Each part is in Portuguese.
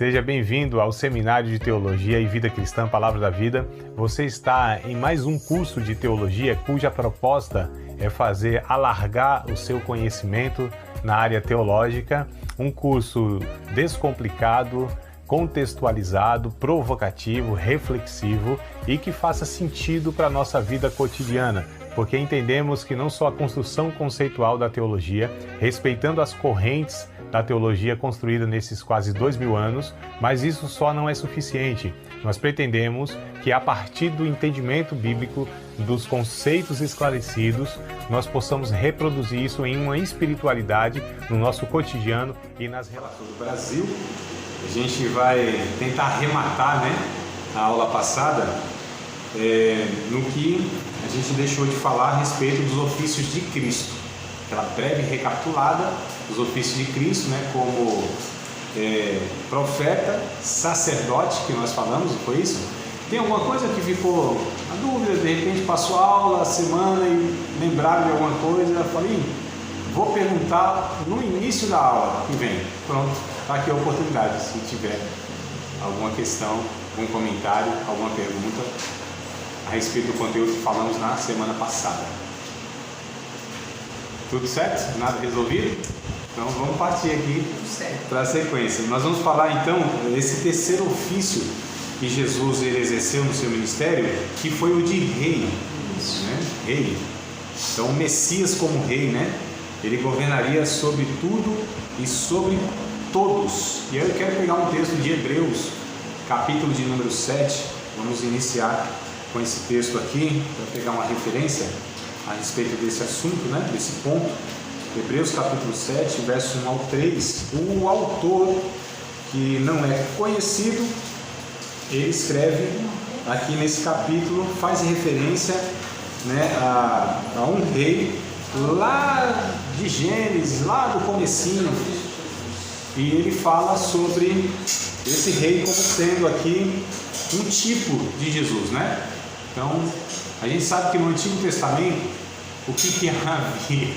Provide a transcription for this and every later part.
Seja bem-vindo ao Seminário de Teologia e Vida Cristã Palavra da Vida. Você está em mais um curso de teologia cuja proposta é fazer alargar o seu conhecimento na área teológica, um curso descomplicado, contextualizado, provocativo, reflexivo e que faça sentido para a nossa vida cotidiana, porque entendemos que não só a construção conceitual da teologia, respeitando as correntes da teologia construída nesses quase 2000 anos, mas isso só não é suficiente. Nós pretendemos que a partir do entendimento bíblico, dos conceitos esclarecidos, nós possamos reproduzir isso em uma espiritualidade no nosso cotidiano e nas relações do Brasil. A gente vai tentar arrematar, a aula passada no que a gente deixou de falar a respeito dos ofícios de Cristo. Aquela breve recapitulada dos ofícios de Cristo, como profeta, sacerdote, que nós falamos, foi isso? Tem alguma coisa que ficou na dúvida, de repente passou a aula, a semana e lembraram de alguma coisa? Eu falei, vou perguntar no início da aula que vem. Pronto, está aqui a oportunidade, se tiver alguma questão, algum comentário, alguma pergunta a respeito do conteúdo que falamos na semana passada. Tudo certo? Nada resolvido? Então vamos partir aqui para a sequência. Nós vamos falar então desse terceiro ofício que Jesus exerceu no seu ministério, que foi o de rei. Rei. Então o Messias como rei, ele governaria sobre tudo e sobre todos. E aí eu quero pegar um texto de Hebreus, capítulo de número 7. Vamos iniciar com esse texto aqui, para pegar uma referência a respeito desse assunto, desse ponto. Hebreus capítulo 7, verso 1 ao 3. O autor, que não é conhecido, ele escreve aqui nesse capítulo, faz referência a um rei lá de Gênesis, lá do comecinho, e ele fala sobre esse rei como sendo aqui um tipo de Jesus, Então, a gente sabe que no Antigo Testamento, o que havia?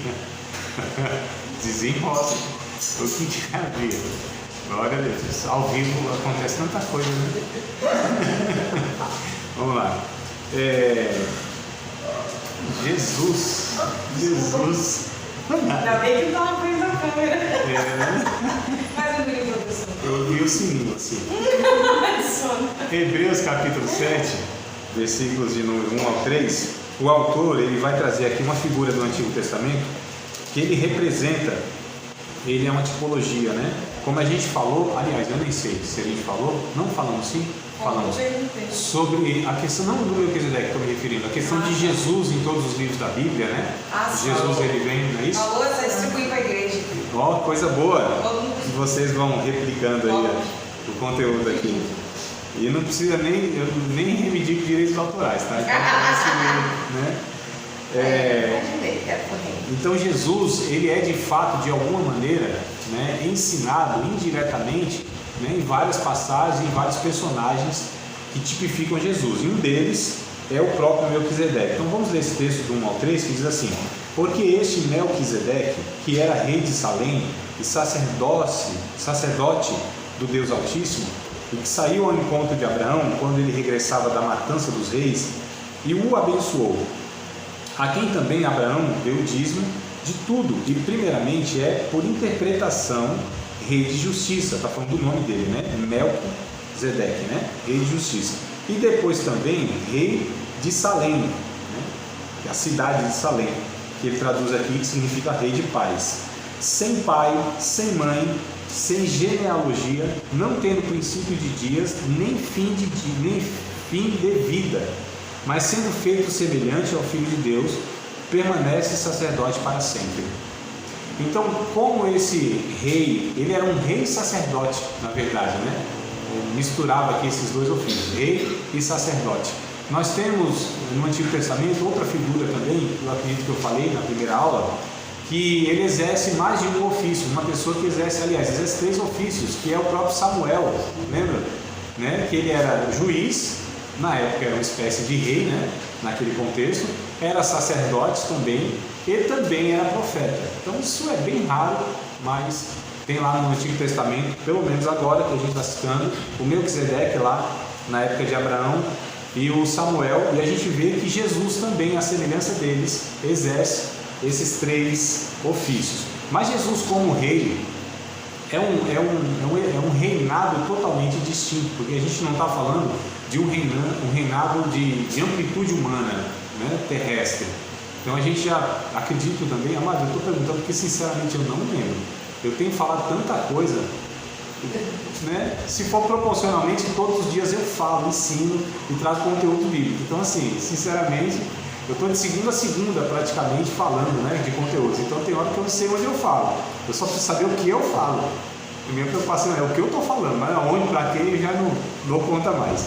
Desenrola. O que havia? Glória a Deus. Ao vivo acontece tanta coisa, Vamos lá. Jesus. Ainda bem que não abriu a câmera. Mais um brilho, professor. Eu vi o sininho assim. Hebreus capítulo 7, versículos de número 1 ao 3. O autor, ele vai trazer aqui uma figura do Antigo Testamento que ele representa, ele é uma tipologia, Como a gente falou, aliás, eu nem sei se a gente falou, não falamos sim? Falamos sobre a questão, não do Melquisedeque que estou me referindo, a questão de Jesus em todos os livros da Bíblia, Jesus, ele vem, não é isso? Falou, você distribui para a igreja. Ó, coisa boa, vocês vão replicando aí o conteúdo aqui. E não precisa eu nem reivindico direitos autorais, tá? Então Jesus, ele é de fato, de alguma maneira, ensinado indiretamente, em várias passagens, em vários personagens que tipificam Jesus. E um deles é o próprio Melquisedeque. Então vamos ler esse texto do 1 ao 3, que diz assim: porque este Melquisedeque, que era rei de Salém e sacerdote do Deus Altíssimo, e que saiu ao encontro de Abraão quando ele regressava da matança dos reis, e o abençoou, a quem também Abraão deu o dízimo de tudo, e primeiramente é por interpretação rei de justiça, está falando do nome dele, Melquisedeque, rei de justiça, e depois também rei de Salém, a cidade de Salém, que ele traduz aqui, que significa rei de paz, sem pai, sem mãe, sem genealogia, não tendo princípio de dias, nem fim de vida, mas sendo feito semelhante ao Filho de Deus, permanece sacerdote para sempre. Então, como esse rei, ele era um rei sacerdote, na verdade, misturava aqui esses dois ofícios, rei e sacerdote. Nós temos no Antigo Testamento outra figura também, eu acredito que eu falei na primeira aula, que ele exerce mais de um ofício, uma pessoa que exerce 3 ofícios, que é o próprio Samuel, lembra? Que ele era juiz, na época era uma espécie de rei, naquele contexto, era sacerdote também, e também era profeta. Então isso é bem raro, mas Tem lá no Antigo Testamento, pelo menos agora que a gente está citando, o Melquisedeque lá na época de Abraão e o Samuel, e a gente vê que Jesus também, à semelhança deles, exerce esses 3 ofícios. Mas Jesus como rei é um reinado totalmente distinto, porque a gente não está falando de um reinado de amplitude humana, né, terrestre. Então a gente já acredita também, mas eu estou perguntando porque sinceramente eu não lembro. Eu tenho falado tanta coisa, né? Se for proporcionalmente, todos os dias eu falo, ensino e trago conteúdo bíblico. Então assim, sinceramente, eu estou de segunda a segunda praticamente falando, né, de conteúdos. Então tem hora que eu não sei onde eu falo. Eu só preciso saber o que eu falo. A minha preocupação é o que eu estou falando, mas aonde, para quê, eu já não dou conta mais.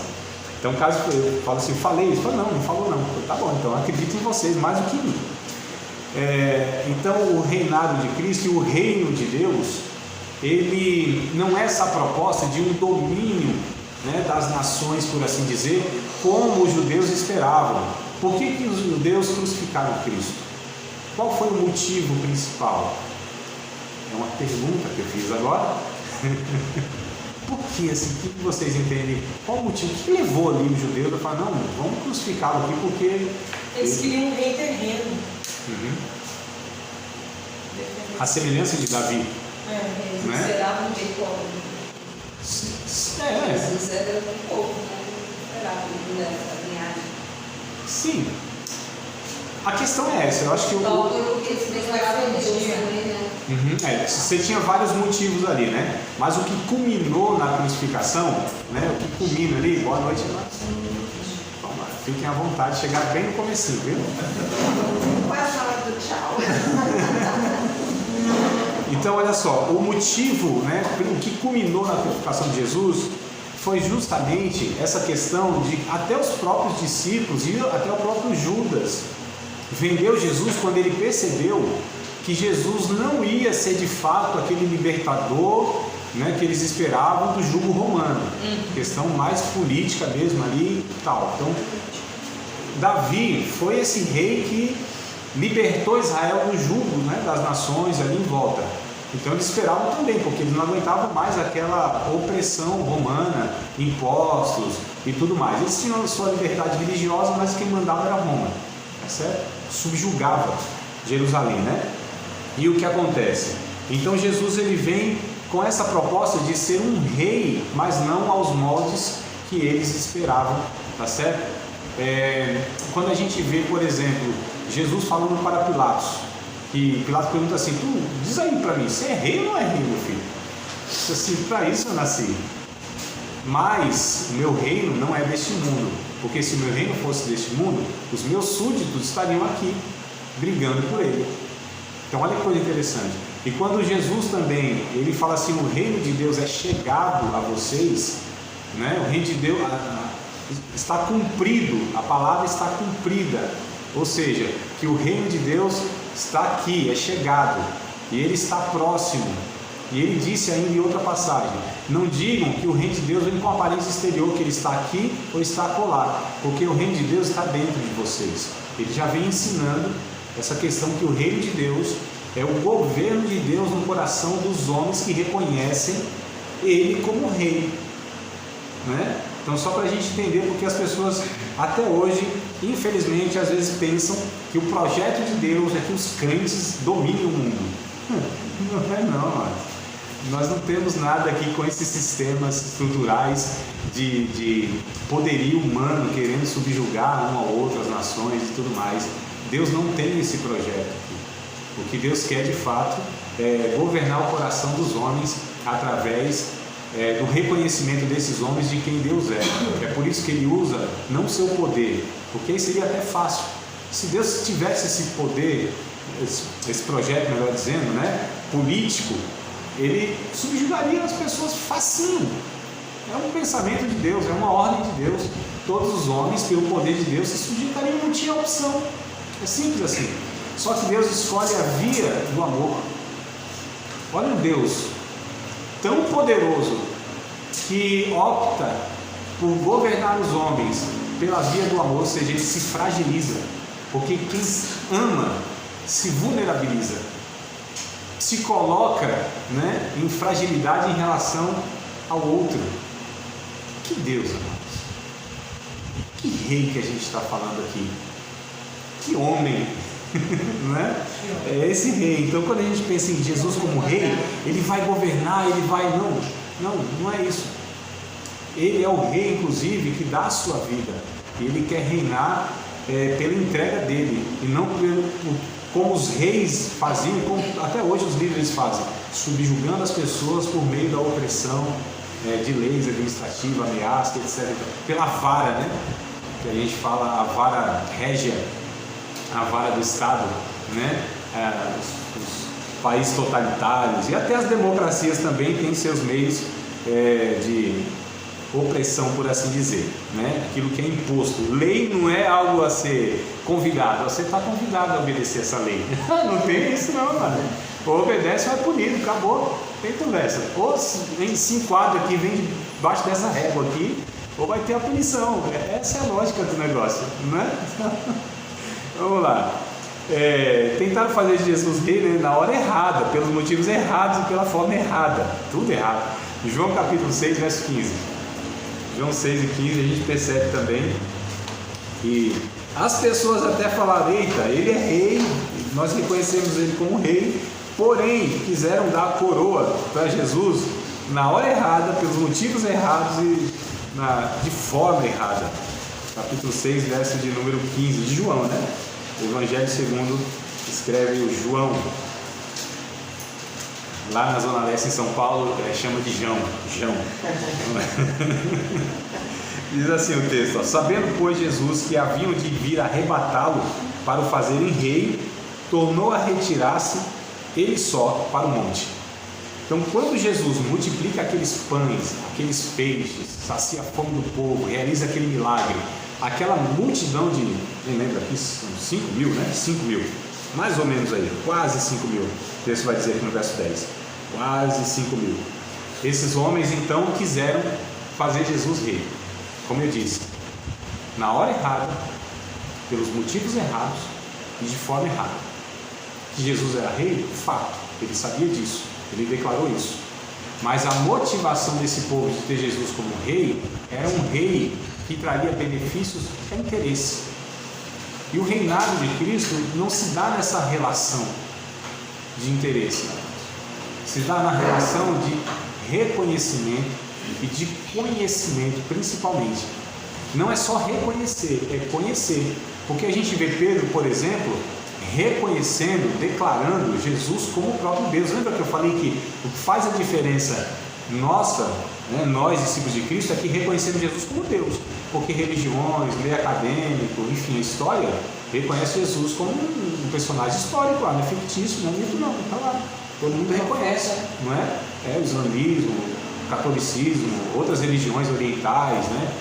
Então, caso eu falo assim, falei isso, não falou não. Tá bom, então eu acredito em vocês mais do que em mim. Então, o reinado de Cristo e o reino de Deus, ele não é essa proposta de um domínio, né, das nações, por assim dizer, como os judeus esperavam. Por que os judeus crucificaram Cristo? Qual foi o motivo principal? É uma pergunta que eu fiz agora. Por que, assim, o que vocês entendem? Qual o motivo? O que levou ali os judeus a falar, não, vamos crucificá-lo aqui porque... Eles queriam um rei terreno. A semelhança de Davi. Eles né? esperavam um rei pobre. Jesus era um povo, né? Esperavam nessa linhagem. Sim. A questão é essa, eu acho que Então, por que eles declaravam Deus também, né? você tinha vários motivos ali, né? Mas o que culminou na crucificação, né? O que culmina ali, boa noite, vamos lá, fiquem à vontade, chegar bem no comecinho, viu? Quase a hora do tchau. Então, olha só, o motivo, né? O que culminou na crucificação de Jesus foi justamente essa questão de até os próprios discípulos e até o próprio Judas vendeu Jesus quando ele percebeu que Jesus não ia ser de fato aquele libertador, né, que eles esperavam do jugo romano, questão mais política mesmo ali e tal. Então, Davi foi esse rei que libertou Israel do jugo, né, das nações ali em volta. Então eles esperavam também, porque eles não aguentavam mais aquela opressão romana, impostos e tudo mais. Eles tinham a sua liberdade religiosa, mas quem mandava era Roma, tá certo? Subjugava Jerusalém, né? E o que acontece? Então Jesus ele vem com essa proposta de ser um rei, mas não aos moldes que eles esperavam, tá certo? Quando a gente vê, por exemplo, Jesus falando para Pilatos, que Pilatos pergunta assim, tu diz aí para mim, você é rei ou não é rei, meu filho? Assim, para isso eu nasci. Mas o meu reino não é deste mundo, porque se o meu reino fosse deste mundo, os meus súditos estariam aqui, brigando por ele. Então olha que coisa interessante. E quando Jesus também, ele fala assim, o reino de Deus é chegado a vocês, né? O reino de Deus está cumprido, a palavra está cumprida, ou seja, que o reino de Deus está aqui, é chegado, e ele está próximo. E ele disse ainda em outra passagem, não digam que o reino de Deus vem com aparência exterior, que ele está aqui ou está acolá, porque o reino de Deus está dentro de vocês. Ele já vem ensinando essa questão que o reino de Deus é o governo de Deus no coração dos homens que reconhecem ele como rei, né? Então só para a gente entender, porque as pessoas até hoje, infelizmente, às vezes pensam que o projeto de Deus é que os crentes dominem o mundo. Não é não, mano. Nós não temos nada aqui com esses sistemas estruturais de poderio humano querendo subjugar uma ou outra, as nações e tudo mais. Deus não tem esse projeto aqui. O que Deus quer de fato é governar o coração dos homens através do reconhecimento desses homens de quem Deus é. É por isso que ele usa não o seu poder, porque aí seria até fácil. Se Deus tivesse esse poder, esse projeto, melhor dizendo, né, político, ele subjugaria as pessoas facinho. É um pensamento de Deus, é uma ordem de Deus. Todos os homens, pelo poder de Deus, se sujeitariam, não tinha opção. É simples assim. Só que Deus escolhe a via do amor. Olha um Deus tão poderoso que opta por governar os homens pela via do amor, ou seja, ele se fragiliza, porque quem ama se vulnerabiliza. se coloca, né, em fragilidade em relação ao outro. Que Deus, amados! Que rei que a gente está falando aqui! Que homem! Né? É esse rei. Então, quando a gente pensa em Jesus como rei, ele vai governar, ele vai. Não é isso. Ele é o rei, inclusive, que dá a sua vida. Ele quer reinar pela entrega dele e não como os reis faziam, como até hoje os líderes fazem, subjugando as pessoas por meio da opressão, de leis administrativas, ameaças, etc. Pela vara, né? Que a gente fala, a vara régia, a vara do Estado, né? Os países totalitários e até as democracias também têm seus meios de opressão, por assim dizer, né? Aquilo que é imposto. Lei não é algo a ser convidado, você está convidado a obedecer essa lei. Não tem isso não, mano. Ou obedece ou é punido, acabou, tem conversa. Ou se enquadra aqui, vem debaixo dessa régua aqui, ou vai ter a punição. Essa é a lógica do negócio, né? Vamos lá. Tentaram fazer de Jesus rei, né, na hora errada, pelos motivos errados e pela forma errada, tudo errado. João capítulo 6, verso 15. João 6 e 15, a gente percebe também que as pessoas até falaram: eita, ele é rei, nós reconhecemos ele como rei, porém quiseram dar a coroa para Jesus na hora errada, pelos motivos errados e de forma errada. Capítulo 6, verso de número 15, de João, né? O Evangelho segundo escreve o João. Lá na Zona Leste, em São Paulo, chama de Jão. Diz assim o texto: sabendo, pois, Jesus que haviam de vir arrebatá-lo para o fazerem rei, tornou a retirar-se ele só para o monte. Então, quando Jesus multiplica aqueles pães, aqueles peixes, sacia a fome do povo, realiza aquele milagre, aquela multidão de, quem lembra aqui, 5 mil, né? 5 mil, mais ou menos aí, quase 5 mil. O texto vai dizer aqui no verso 10, quase 5 mil. Esses homens então quiseram fazer Jesus rei, como eu disse, na hora errada, pelos motivos errados e de forma errada. Que Jesus era rei, fato, ele sabia disso, ele declarou isso. Mas a motivação desse povo de ter Jesus como rei era um rei que traria benefícios a interesse. E o reinado de Cristo não se dá nessa relação de interesse, se dá na relação de reconhecimento e de conhecimento, principalmente. Não é só reconhecer, é conhecer. Porque a gente vê Pedro, por exemplo, reconhecendo, declarando Jesus como o próprio Deus. Lembra que eu falei que o que faz a diferença nossa, né, nós discípulos de Cristo, é que reconhecemos Jesus como Deus, porque religiões, meio acadêmico, enfim, a história reconhece Jesus como um personagem histórico lá, não é fictício, não é mito não, está lá, todo mundo reconhece, não é? O islamismo, o catolicismo, outras religiões orientais, né?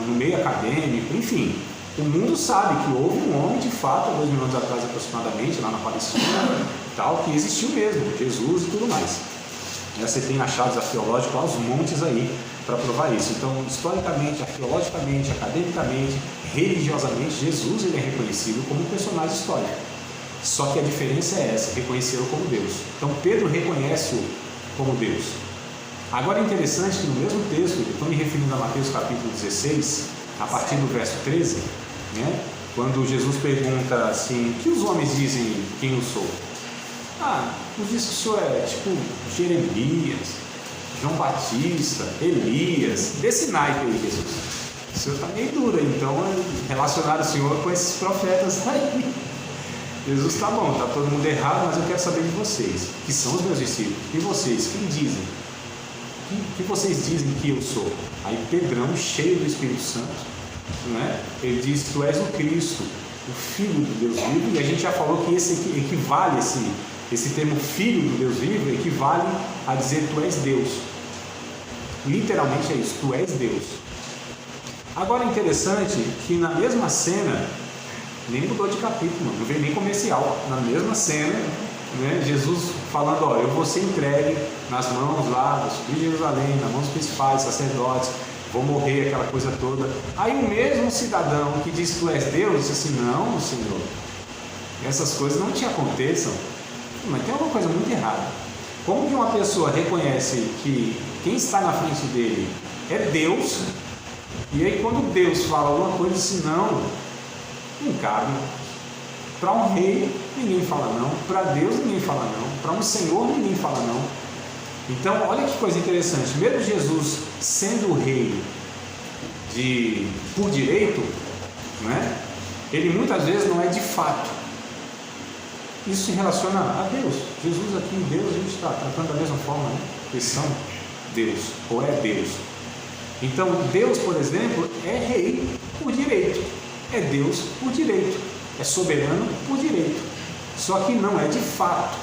No meio acadêmico, enfim, o mundo sabe que houve um homem de fato, há 2000 anos atrás aproximadamente, lá na Palestina, tal, que existiu mesmo, Jesus e tudo mais. Você tem achados arqueológicos aos montes aí para provar isso. Então, historicamente, arqueologicamente, academicamente, religiosamente, Jesus ele é reconhecido como um personagem histórico. Só que a diferença é essa, reconhecê-lo como Deus. Então, Pedro reconhece-o como Deus. Agora é interessante que no mesmo texto, eu estou me referindo a Mateus capítulo 16, a partir do verso 13, né, quando Jesus pergunta assim: o que os homens dizem quem eu sou? Nos diz que o senhor é tipo Jeremias, João Batista, Elias, desse naipe aí, Jesus. O senhor está meio duro, então relacionar o senhor com esses profetas aí. Jesus, tá bom, tá todo mundo errado, mas eu quero saber de vocês, que são os meus discípulos. E vocês, quem dizem? O que vocês dizem que eu sou? Aí Pedrão, cheio do Espírito Santo, não é? Ele diz: tu és o Cristo, o Filho do Deus vivo. E a gente já falou que esse equivale, esse termo Filho do Deus vivo equivale a dizer tu és Deus. Literalmente é isso, tu és Deus. Agora é interessante que na mesma cena, nem mudou de capítulo, não veio nem comercial, na mesma cena, né, Jesus falando: ó, eu vou ser entregue nas mãos lá de Jerusalém, nas mãos dos principais, sacerdotes, vou morrer, aquela coisa toda. Aí o mesmo cidadão que diz que tu és Deus, disse assim: não, Senhor, essas coisas não te aconteçam. Mas tem alguma coisa muito errada. Como que uma pessoa reconhece que quem está na frente dele é Deus, e aí quando Deus fala alguma coisa assim, não cabe. Para um rei, ninguém fala não. Para Deus, ninguém fala não. Para um Senhor, ninguém fala não. Então, olha que coisa interessante. Mesmo Jesus sendo o rei por direito, né, ele muitas vezes não é de fato. Isso se relaciona a Deus. Jesus aqui, Deus, a gente está tratando da mesma forma, né? Eles são Deus, ou é Deus. Então, Deus, por exemplo, é rei por direito. É Deus por direito. É soberano por direito. Só que não é de fato.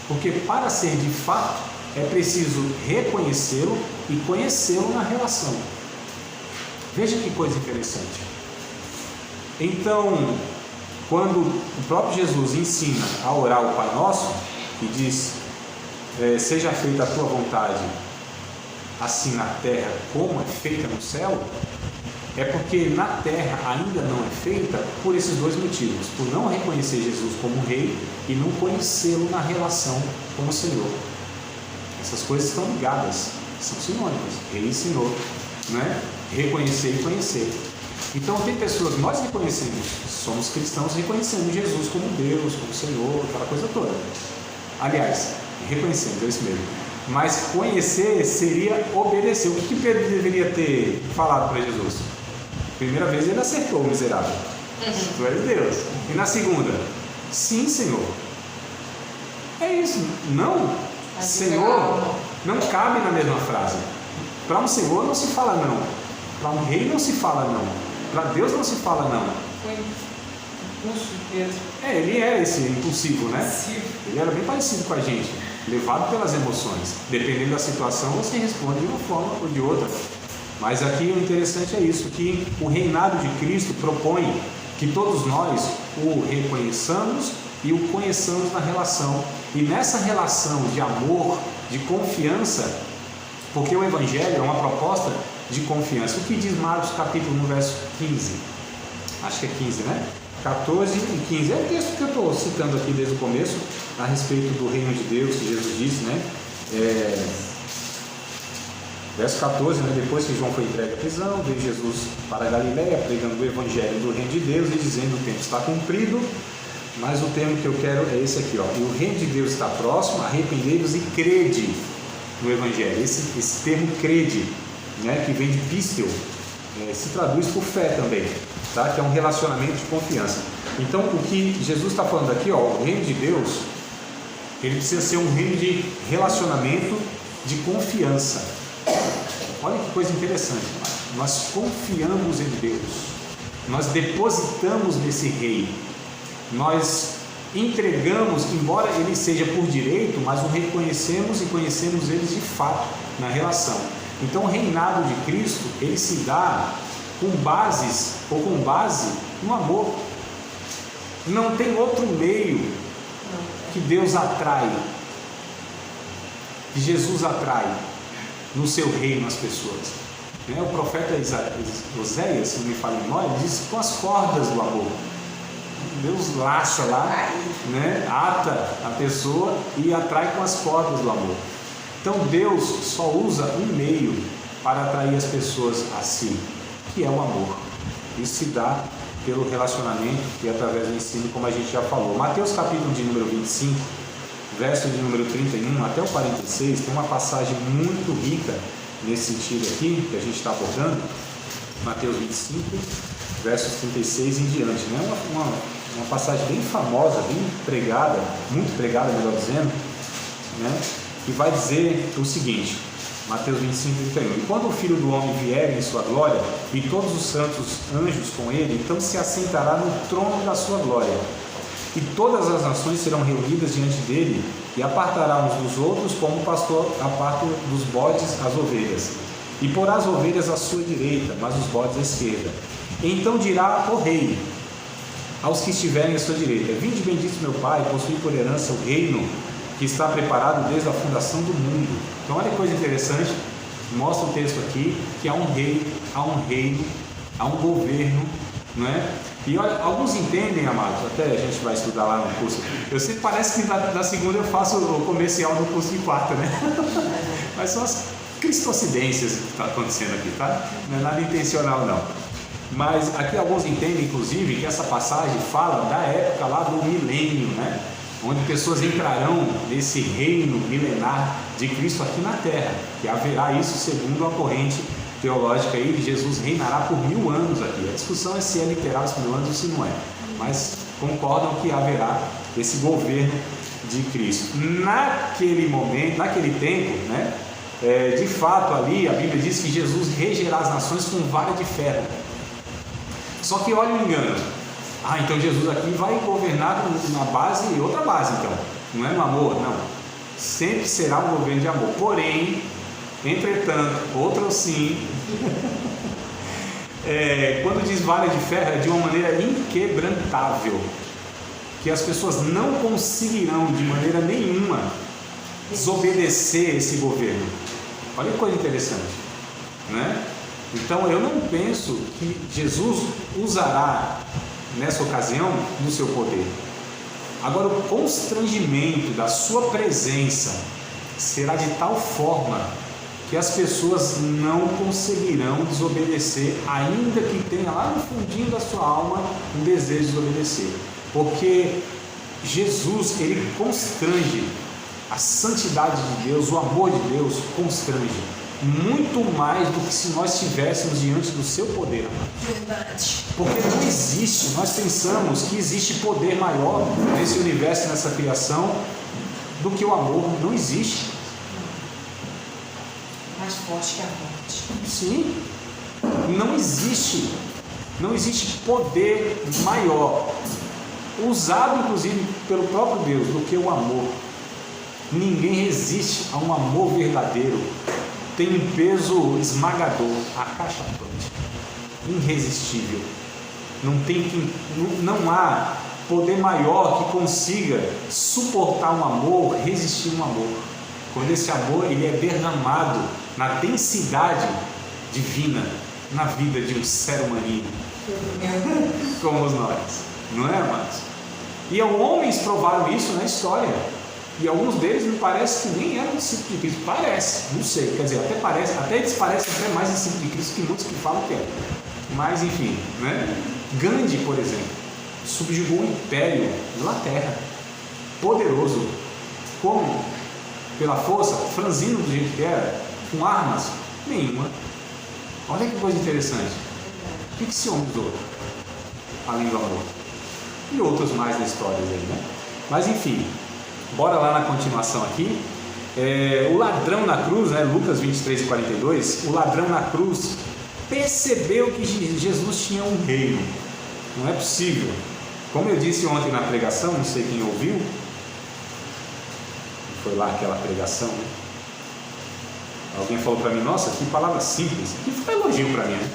Porque para ser de fato, é preciso reconhecê-lo e conhecê-lo na relação. Veja que coisa interessante. Então, quando o próprio Jesus ensina a orar o Pai Nosso, e diz, seja feita a tua vontade, assim na terra como é feita no céu, é porque na terra ainda não é feita por esses dois motivos: por não reconhecer Jesus como rei e não conhecê-lo na relação com o Senhor. Essas coisas estão ligadas, são sinônimos, rei e Senhor, né? Reconhecer e conhecer. Então tem pessoas, nós reconhecemos, somos cristãos, reconhecemos Jesus como Deus, como Senhor, aquela coisa toda. Aliás, reconhecemos, é isso mesmo. Mas conhecer seria obedecer. O que Pedro deveria ter falado para Jesus? Primeira vez ele acertou, o miserável. Tu és Deus. E na segunda? Sim, Senhor. É isso. Não, Senhor, não cabe na mesma frase. Para um Senhor não se fala não. Para um rei não se fala não. Para Deus não se fala não. Foi impulso de Pedro. Ele era esse impulsivo, né? Ele era bem parecido com a gente, levado pelas emoções. Dependendo da situação, você responde de uma forma ou de outra. Mas aqui o interessante é isso, que o reinado de Cristo propõe que todos nós o reconheçamos e o conheçamos na relação. E nessa relação de amor, de confiança, porque o Evangelho é uma proposta de confiança. O que diz Marcos capítulo 1, verso 15? Acho que é 15, né? 14 e 15. É o texto que eu estou citando aqui desde o começo, a respeito do reino de Deus, que Jesus disse, né? Verso 14, né? Depois que João foi entregue à prisão, veio Jesus para a Galileia, pregando o Evangelho do reino de Deus e dizendo: o tempo está cumprido, mas o termo que eu quero é esse aqui, ó. E o reino de Deus está próximo, arrependei-vos e crede no Evangelho. Esse termo crede, né? Que vem de pistel, se traduz por fé também, tá? Que é um relacionamento de confiança. Então, o que Jesus está falando aqui, ó, o reino de Deus, ele precisa ser um reino de relacionamento, de confiança. Olha que coisa interessante, nós confiamos em Deus, nós depositamos nesse rei, nós entregamos, embora ele seja por direito, mas o reconhecemos e conhecemos ele de fato na relação. Então o reinado de Cristo, ele se dá com bases, ou com base no amor. Não tem outro meio que Deus atrai, que Jesus atrai no seu reino as pessoas. O profeta Oséias, se não me falha a memória, diz: com as cordas do amor. Deus laça lá, né? Ata a pessoa e atrai com as cordas do amor. Então Deus só usa um meio para atrair as pessoas a si, que é o amor. Isso se dá pelo relacionamento e através do ensino, como a gente já falou. Mateus capítulo de número 25, verso de número 31 até o 46, tem uma passagem muito rica nesse sentido aqui, que a gente está abordando. Mateus 25, versos 36 em diante, né? Uma passagem bem famosa, bem pregada, muito pregada, melhor dizendo, né? Que vai dizer o seguinte, Mateus 25, 31: e quando o Filho do Homem vier em sua glória, e todos os santos anjos com ele, então se assentará no trono da sua glória, e todas as nações serão reunidas diante dele, e apartará uns dos outros, como o pastor aparta dos bodes as ovelhas, e porá as ovelhas à sua direita, mas os bodes à esquerda. Então dirá o rei aos que estiverem à sua direita: vinde bendito meu Pai, possuí por herança o reino que está preparado desde a fundação do mundo. Então olha que coisa interessante, mostra o texto aqui, que há um rei, há um reino, há um governo, não é? E olha, alguns entendem, amados, até a gente vai estudar lá no curso. Eu sempre parece que na segunda eu faço o comercial do curso de quarta, né? Mas são as cristocidências que está acontecendo aqui, tá? Não é nada intencional, não. Mas aqui alguns entendem, inclusive, que essa passagem fala da época lá do milênio, né? Onde pessoas entrarão nesse reino milenar de Cristo aqui na Terra. E haverá isso segundo a corrente teológica aí, que Jesus reinará por 1000 anos aqui. A discussão é se é literal os 1000 anos ou se não é. Mas concordam que haverá esse governo de Cristo. Naquele momento, naquele tempo, né? De fato ali a Bíblia diz que Jesus regerá as nações com vara de ferro. Só que olha o engano. Então Jesus aqui vai governar na base, outra base então. Não é no amor, não. Sempre será um governo de amor. Porém, entretanto, outro sim. Quando diz vara de ferro, é de uma maneira inquebrantável. Que as pessoas não conseguirão de maneira nenhuma desobedecer esse governo. Olha que coisa interessante, né? Então eu não penso que Jesus usará nessa ocasião no seu poder. Agora o constrangimento da sua presença será de tal forma que as pessoas não conseguirão desobedecer, ainda que tenha lá no fundinho da sua alma um desejo de desobedecer, porque Jesus, ele constrange. A santidade de Deus, o amor de Deus constrange muito mais do que se nós estivéssemos diante do seu poder, amado. Verdade. Porque não existe, nós pensamos que existe poder maior nesse universo, nessa criação, do que o amor. Não existe. Mais forte que a morte. Sim, não existe. Não existe poder maior, usado inclusive pelo próprio Deus, do que o amor. Ninguém resiste a um amor verdadeiro. Tem um peso esmagador, acachapante, irresistível. Não há poder maior que consiga suportar um amor, resistir um amor. Quando esse amor ele é derramado na densidade divina, na vida de um ser humaninho, como nós, não é, amados? E homens provaram isso na história. E alguns deles me parece que nem eram discípulos de Cristo. Parece, não sei, quer dizer, até eles parecem até mais discípulos de Cristo que muitos que falam que é. Mas enfim, né? Gandhi, por exemplo, subjugou o império da Inglaterra, poderoso. Como? Pela força, franzino do jeito que era, com armas? Nenhuma. Olha que coisa interessante. O que esse homem usou? Além do amor. E outros mais na história aí, né? Mas enfim. Bora lá na continuação aqui. O ladrão na cruz, né, Lucas 23 e 42, o ladrão na cruz percebeu que Jesus tinha um reino. Não é possível. Como eu disse ontem na pregação, não sei quem ouviu, foi lá aquela pregação, né? Alguém falou para mim, nossa, que palavra simples. Que foi elogio para mim, né?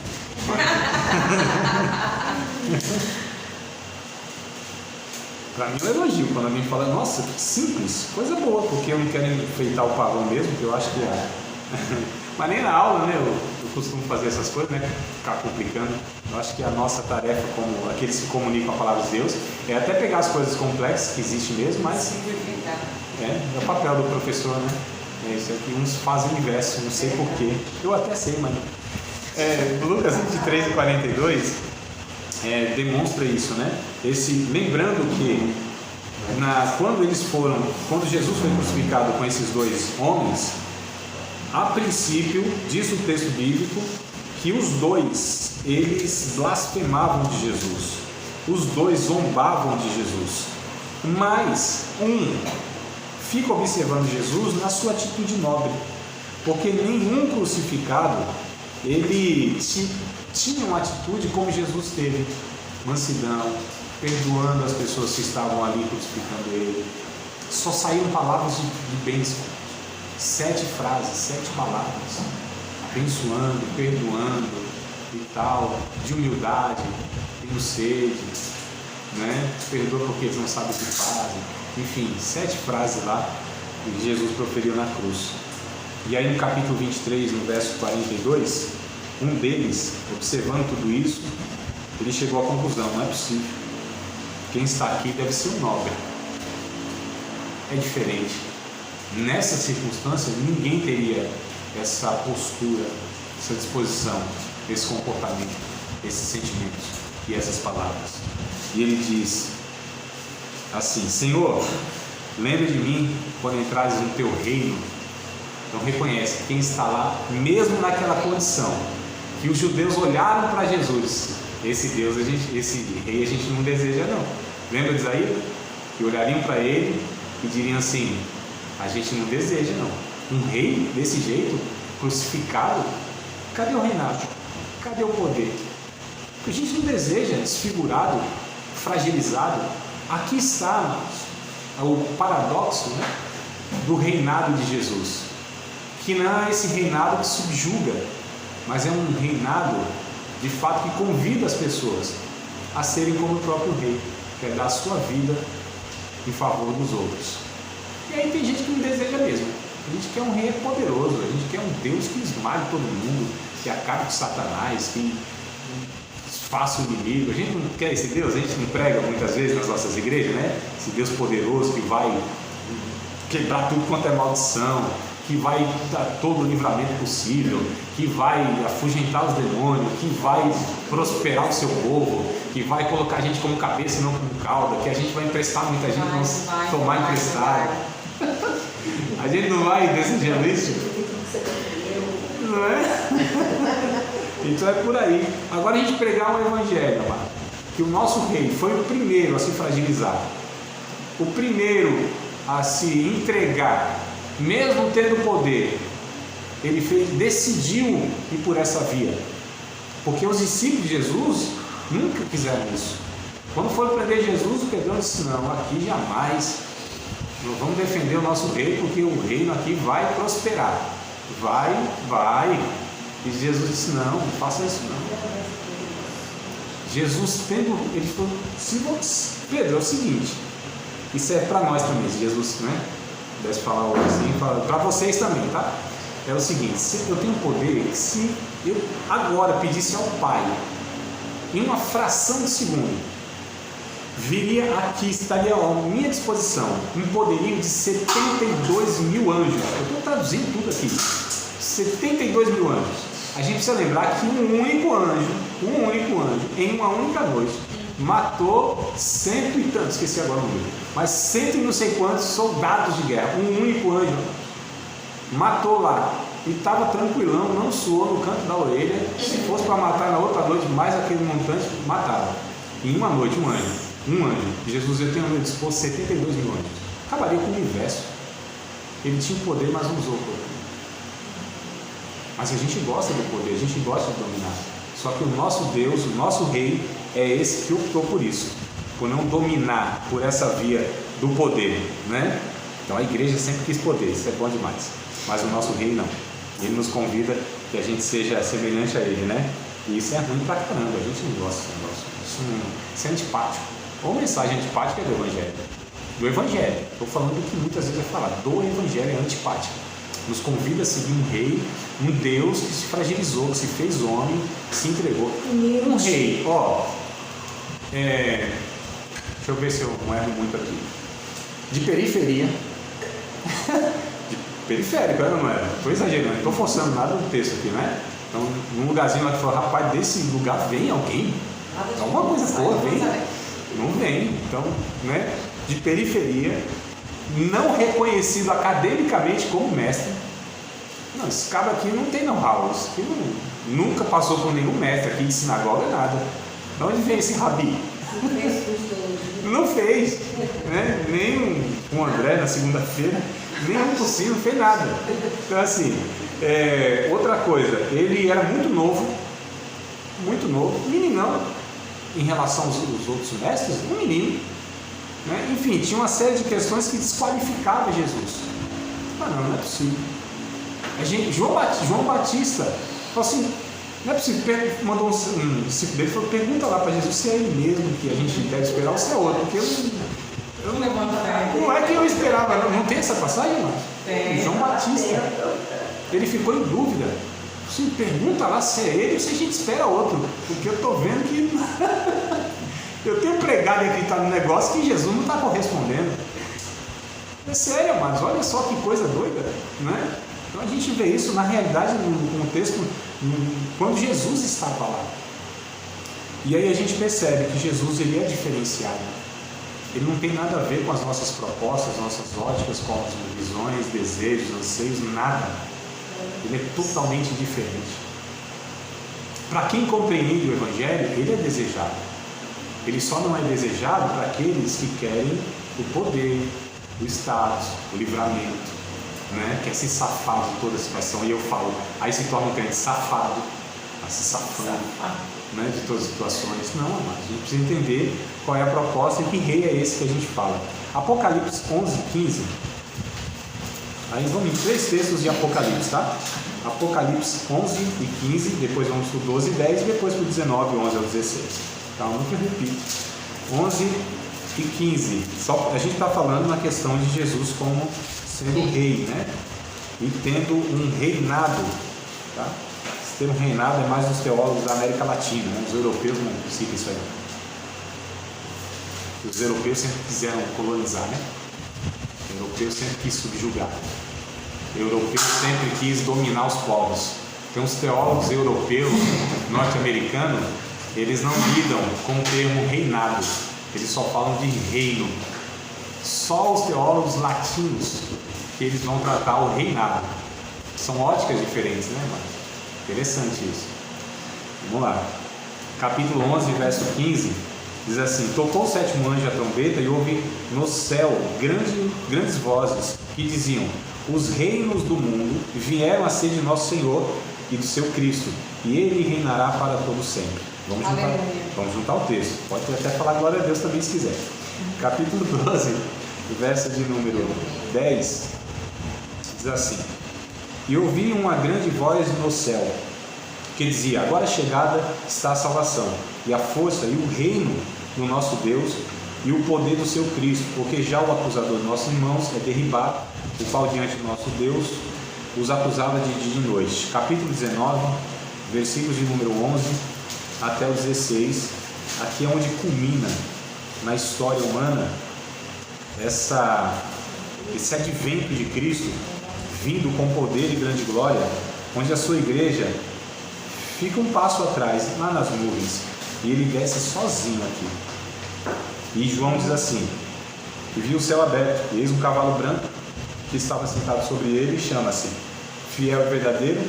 Para mim é um elogio, quando alguém fala, nossa, que simples, coisa boa, porque eu não quero enfeitar o pavão mesmo, que eu acho que é. Mas nem na aula, né, eu costumo fazer essas coisas, né, ficar complicando. Eu acho que a nossa tarefa, como aqueles que comunicam a palavra de Deus, é até pegar as coisas complexas que existem mesmo, mas é o papel do professor, né, é isso aqui, uns fazem o inverso, não sei porquê, eu até sei, mas Lucas 23 e 42, demonstra isso, né? Lembrando que quando Jesus foi crucificado com esses dois homens, a princípio, diz o texto bíblico, que os dois, eles blasfemavam de Jesus, os dois zombavam de Jesus, mas um fica observando Jesus na sua atitude nobre, porque nenhum crucificado, ele tinha uma atitude como Jesus teve, mansidão, perdoando as pessoas que estavam ali crucificando ele. Só saíram palavras de bênção, 7 frases, 7 palavras, abençoando, perdoando e tal, de humildade, tenho sede, né? Perdoa porque eles não sabem o que fazem. Enfim, 7 frases lá que Jesus proferiu na cruz. E aí no capítulo 23, no verso 42, um deles, observando tudo isso, ele chegou à conclusão: não é possível, quem está aqui deve ser um nobre. É diferente. Nessa circunstância, ninguém teria essa postura, essa disposição, esse comportamento, esses sentimentos e essas palavras. E ele diz assim: Senhor, lembra de mim quando entrares no teu reino. Então reconhece quem está lá, mesmo naquela condição que os judeus olharam para Jesus. Esse Deus, esse rei a gente não deseja, não. Lembra de Isaías? Que olhariam para ele e diriam assim: a gente não deseja, não. Um rei desse jeito, crucificado, cadê o reinado? Cadê o poder? A gente não deseja, desfigurado, fragilizado. Aqui está o paradoxo, né, do reinado de Jesus, que não é esse reinado que subjuga, mas é um reinado de fato que convida as pessoas a serem como o próprio rei, que é dar a sua vida em favor dos outros. E aí tem gente que não deseja mesmo. A gente quer um rei poderoso, a gente quer um Deus que esmague todo mundo, que acabe com Satanás, que faça o inimigo. A gente não quer esse Deus, a gente não prega muitas vezes nas nossas igrejas, né? Esse Deus poderoso que vai quebrar tudo quanto é maldição, que vai dar todo o livramento possível, que vai afugentar os demônios, que vai prosperar o seu povo, que vai colocar a gente como cabeça e não como cauda, que a gente vai emprestar muita gente, não tomar emprestado. A gente não vai desejando isso? Não é? Então é por aí. Agora a gente pregar um evangelho, amado, que o nosso rei foi o primeiro a se fragilizar, o primeiro a se entregar, mesmo tendo poder. Ele decidiu ir por essa via, porque os discípulos de Jesus nunca quiseram isso. Quando foram prender Jesus, o Pedro disse: não, aqui jamais, nós vamos defender o nosso rei, porque o reino aqui vai prosperar, vai. E Jesus disse: não faça isso não. Jesus ele falou: Pedro, é o seguinte, isso é para nós também, se Jesus, né, pudesse falar assim, para vocês também, tá? É o seguinte: eu tenho poder que, se eu agora pedisse ao Pai, em uma fração de segundo, viria aqui, estaria à minha disposição um poderio de 72 mil anjos. Eu estou traduzindo tudo aqui. 72 mil anjos. A gente precisa lembrar que um único anjo, em uma única noite, matou cento e tantos, esqueci agora o número, mas cento e não sei quantos soldados de guerra. Um único anjo matou lá e estava tranquilão, não suou no canto da orelha. Se fosse para matar na outra noite, mais aquele montante, matava. Em uma noite, um anjo. Jesus, eu tenho disposto 72 mil anjos. Acabaria com o universo. Ele tinha o poder, mas não usou o poder. Mas a gente gosta do poder, a gente gosta de dominar. Só que o nosso Deus, o nosso rei, é esse que optou por isso, por não dominar por essa via do poder, né? Então a igreja sempre quis poder, isso é bom demais. Mas o nosso rei não. Ele nos convida que a gente seja semelhante a ele, né? E isso é ruim pra caramba, a gente não gosta desse negócio. Isso é antipático. Ou mensagem antipática é do evangelho. Do evangelho. Estou falando do que muitas vezes é falado. Do evangelho é antipático. Nos convida a seguir um rei, um Deus que se fragilizou, que se fez homem, que se entregou. Um rei, deixa eu ver se eu não erro muito aqui. De periferia. De periférico, não era? Estou exagerando, não estou forçando nada do texto aqui, né? Então, num lugarzinho lá que falou: rapaz, desse lugar vem alguém? Alguma coisa boa, vem? Não vem. Então, né? De periferia, não reconhecido academicamente como mestre. Não, esse cara aqui não tem know-how, nunca passou por nenhum mestre aqui de sinagoga, nada. De onde vem esse rabi? Não fez, né? Nem o André na segunda-feira, nem o possível, não fez nada. Então assim, outra coisa, ele era muito novo, meninão em relação aos outros mestres, um menino, né? Enfim, tinha uma série de questões que desqualificavam Jesus. Não é possível. João Batista falou assim: não é possível. Mandou um discípulo dele, falou: pergunta lá para Jesus se é ele mesmo que a gente deve esperar ou se é outro, porque não é que eu esperava. Não tem essa passagem, não? Tem. João Batista, ele ficou em dúvida. Assim, pergunta lá se é ele ou se a gente espera outro, porque eu estou vendo que eu tenho pregado e acreditado no negócio que Jesus não está correspondendo. É sério, amados, olha só que coisa doida, né? Então a gente vê isso na realidade, no contexto, quando Jesus estava lá. E aí a gente percebe que Jesus ele é diferenciado. Ele não tem nada a ver com as nossas propostas, nossas óticas, com as visões, desejos, anseios, nada. Ele é totalmente diferente. Para quem compreende o Evangelho, ele é desejado. Ele só não é desejado para aqueles que querem o poder, o status, o livramento, né? Quer se safar de toda a situação. E eu falo, aí se torna um crente safado, a se safando, né? De todas as situações. Não, mas a gente precisa entender qual é a proposta e que rei é esse que a gente fala. Apocalipse 11, 15. Aí vamos em 3 textos de Apocalipse, tá? Apocalipse 11 e 15, depois vamos para o 12 e 10 e depois para o 19, 11 ao 16. Calma que eu repito. 11 e 15. A gente está falando na questão de Jesus como sendo rei, né? E tendo um reinado, tá? Esse termo reinado é mais dos teólogos da América Latina, né? Os europeus não citam isso aí. Os europeus sempre quiseram colonizar, né? O europeu sempre quis subjugar. O europeu sempre quis dominar os povos. Tem uns teólogos europeus, norte-americanos, eles não lidam com o termo reinado, eles só falam de reino. Só os teólogos latinos que eles vão tratar o reinado. São óticas diferentes, né, irmão? Interessante isso. Vamos lá. Capítulo 11, verso 15. Diz assim: tocou o 7º anjo a trombeta e houve no céu grandes vozes que diziam: os reinos do mundo vieram a ser de nosso Senhor e do seu Cristo, e ele reinará para todo sempre. Vamos juntar o texto. Pode até falar glória a Deus também se quiser. Capítulo 12, verso de número 10, diz assim: e ouvi uma grande voz no céu que dizia: agora chegada está a salvação, e a força e o reino do nosso Deus e o poder do seu Cristo, porque já o acusador de nossos irmãos é derribado, o qual diante do nosso Deus os acusava de dia e de noite. Capítulo 19, versículos de número 11 até o 16. Aqui é onde culmina na história humana esse advento de Cristo vindo com poder e grande glória, onde a sua igreja fica um passo atrás, lá nas nuvens, e ele desce sozinho aqui. E João diz assim: e vi o céu aberto, e eis um cavalo branco que estava sentado sobre ele, e chama-se Fiel e Verdadeiro,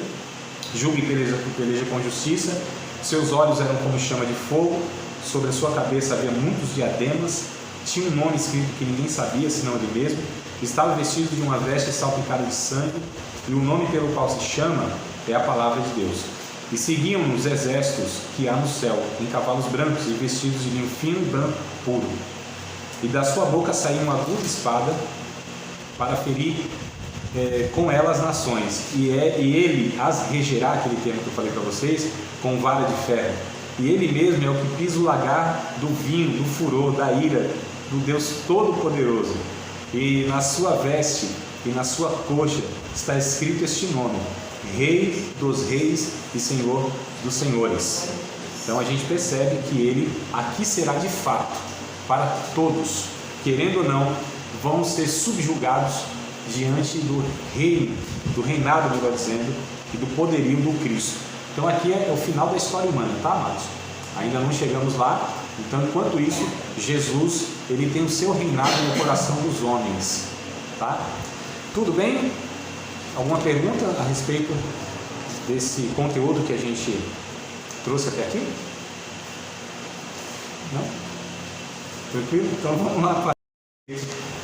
julga e peleja com justiça. Seus olhos eram como chama de fogo, sobre a sua cabeça havia muitos diademas, tinha um nome escrito que ninguém sabia, senão ele mesmo. Estava vestido de uma veste salpicada de sangue, e o nome pelo qual se chama é a Palavra de Deus. E seguiam os exércitos que há no céu, em cavalos brancos e vestidos de linho fino e branco puro. E da sua boca saía uma aguda espada para ferir com ela as nações. E ele as regerá, aquele termo que eu falei para vocês, com vara de ferro. E ele mesmo é o que pisa o lagar do vinho, do furor, da ira do Deus Todo-Poderoso. E na sua veste e na sua coxa está escrito este nome: Rei dos Reis e Senhor dos Senhores. Então a gente percebe que ele aqui será de fato para todos, querendo ou não, vão ser subjugados diante do reino, do reinado, melhor dizendo, e do poderio do Cristo. Então aqui é o final da história humana, tá, amados? Ainda não chegamos lá. Então, enquanto isso, Jesus, ele tem o seu reinado no coração dos homens, tá? Tudo bem? Alguma pergunta a respeito desse conteúdo que a gente trouxe até aqui? Não? Tranquilo? Então vamos lá para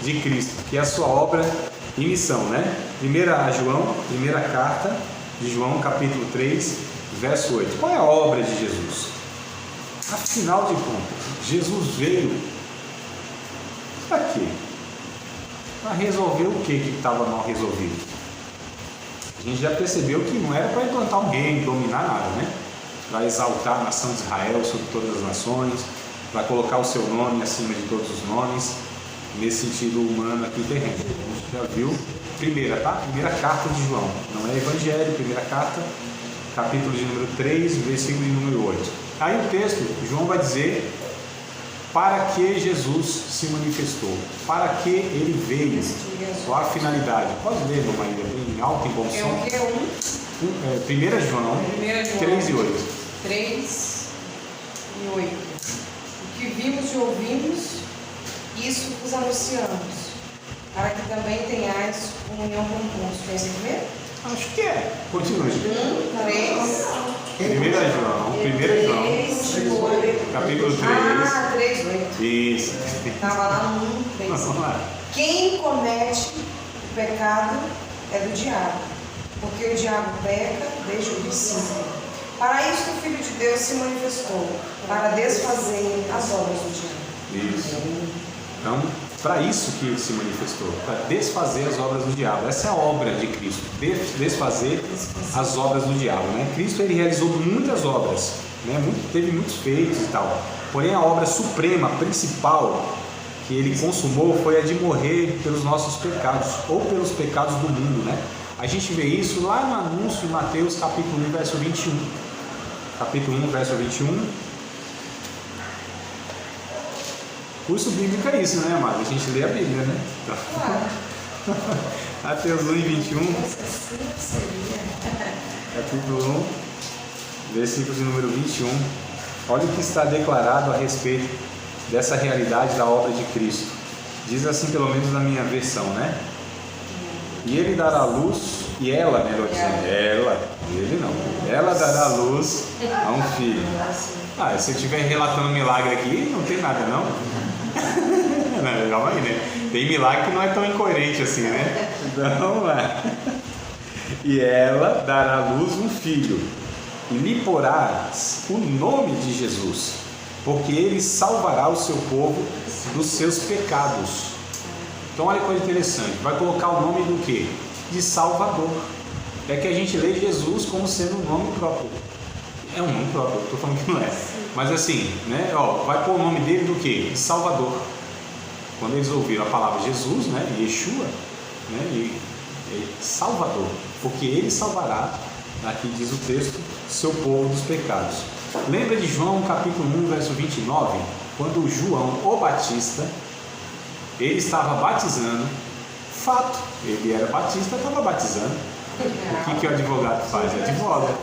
de Cristo, que é a sua obra e missão, né? Primeira carta de João, capítulo 3, verso 8. Qual é a obra de Jesus? Afinal de contas, Jesus veio para quê? Para resolver o que estava mal resolvido. A gente já percebeu que não era para implantar um reino, dominar nada, né? Para exaltar a nação de Israel sobre todas as nações, para colocar o seu nome acima de todos os nomes, nesse sentido humano aqui terreno. A gente já viu, primeira carta de João, não é evangelho, primeira carta capítulo de número 3, versículo de número 8. Aí o texto, João vai dizer para que Jesus se manifestou, para que ele veio, qual a finalidade. Pode ler, irmã Maria, em alto e bom som. É o que? 1 João 3 e 8. 3 e 8. O que vimos e ouvimos, isso vos anunciamos, para que também tenhais comunhão convosco. Quer dizer primeiro? Acho que é. Continue. 1, 3. 1 João, capítulo 3. Ah, 3, 8. Isso. Estava lá no 1, 3. Vamos lá. Quem comete o pecado é do diabo, porque o diabo peca desde o princípio. Para isso o Filho de Deus se manifestou, para desfazer as obras do diabo. Isso. Então, para isso que ele se manifestou, para desfazer as obras do diabo. Essa é a obra de Cristo, desfazer as obras do diabo, né? Cristo, ele realizou muitas obras, né? Teve muitos feitos e tal. Porém, a obra suprema, principal, que ele consumou foi a de morrer pelos nossos pecados, ou pelos pecados do mundo, né? A gente vê isso lá no anúncio em Mateus capítulo 1, verso 21. Capítulo 1, verso 21. Curso bíblico é isso, né, amado? A gente lê a Bíblia, né? Então, Mateus 1 e 21. Capítulo 1, versículo de número 21. Olha o que está declarado a respeito dessa realidade da obra de Cristo. Diz assim, pelo menos na minha versão, né? E ele dará luz, e ela, melhor dizendo, ele não, ela dará luz a um filho. Se eu estiver relatando um milagre aqui, não tem nada, não? Não, calma aí, né? Tem milagre que não é tão incoerente assim, né? Então, vamos lá. E ela dará luz um filho, e lhe porás o nome de Jesus, porque ele salvará o seu povo dos seus pecados. Então olha que coisa interessante, vai colocar o nome do quê? De Salvador. É que a gente lê Jesus como sendo um nome próprio. É um nome próprio, eu estou falando que não é. Mas assim, né? Vai pôr o nome dele do quê? De Salvador. Quando eles ouviram a palavra Jesus, né? Yeshua, né? E Salvador, porque ele salvará, aqui diz o texto, seu povo dos pecados. Lembra de João capítulo 1, verso 29? Quando João, o Batista, ele estava batizando, fato, ele era batista, estava batizando. O que o advogado faz? Advoga.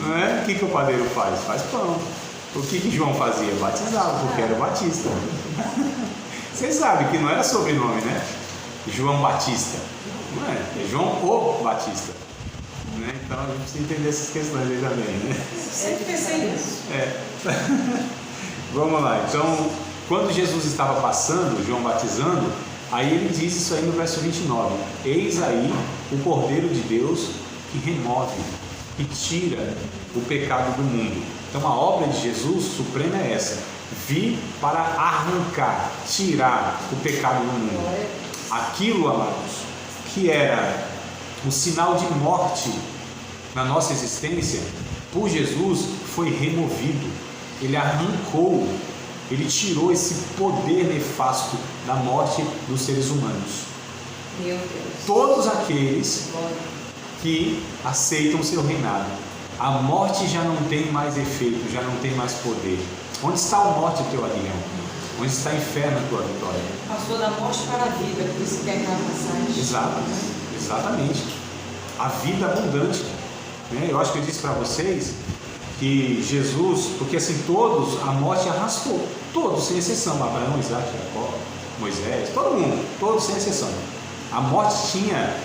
Não é? O que o padeiro faz? Faz pão. O que João fazia? Batizava, porque era batista. Vocês sabem que não era sobrenome, né? João Batista. Não é? É João o Batista. Né? Então a gente precisa entender essas questões aí também, né? Sempre pensei nisso. Vamos lá, então, quando Jesus estava passando, João batizando, aí ele diz isso aí no verso 29. Eis aí o Cordeiro de Deus que remove, que tira o pecado do mundo. Então a obra de Jesus suprema é essa: vir para arrancar, tirar o pecado do mundo. Aquilo, amados, que era um sinal de morte na nossa existência, por Jesus foi removido. Ele arrancou, ele tirou esse poder nefasto da morte dos seres humanos. Meu Deus. Todos aqueles que aceitam o seu reinado, a morte já não tem mais efeito, já não tem mais poder. Onde está a morte, teu aguilhão? Onde está o inferno, a tua vitória? Passou da morte para a vida, por isso que é aquela passagem. Exato, exatamente. A vida abundante. Né? Eu acho que eu disse para vocês que Jesus, porque assim, todos, a morte arrastou, todos sem exceção, Abraão, Isaac, Jacó, Moisés, todo mundo, todos sem exceção. A morte tinha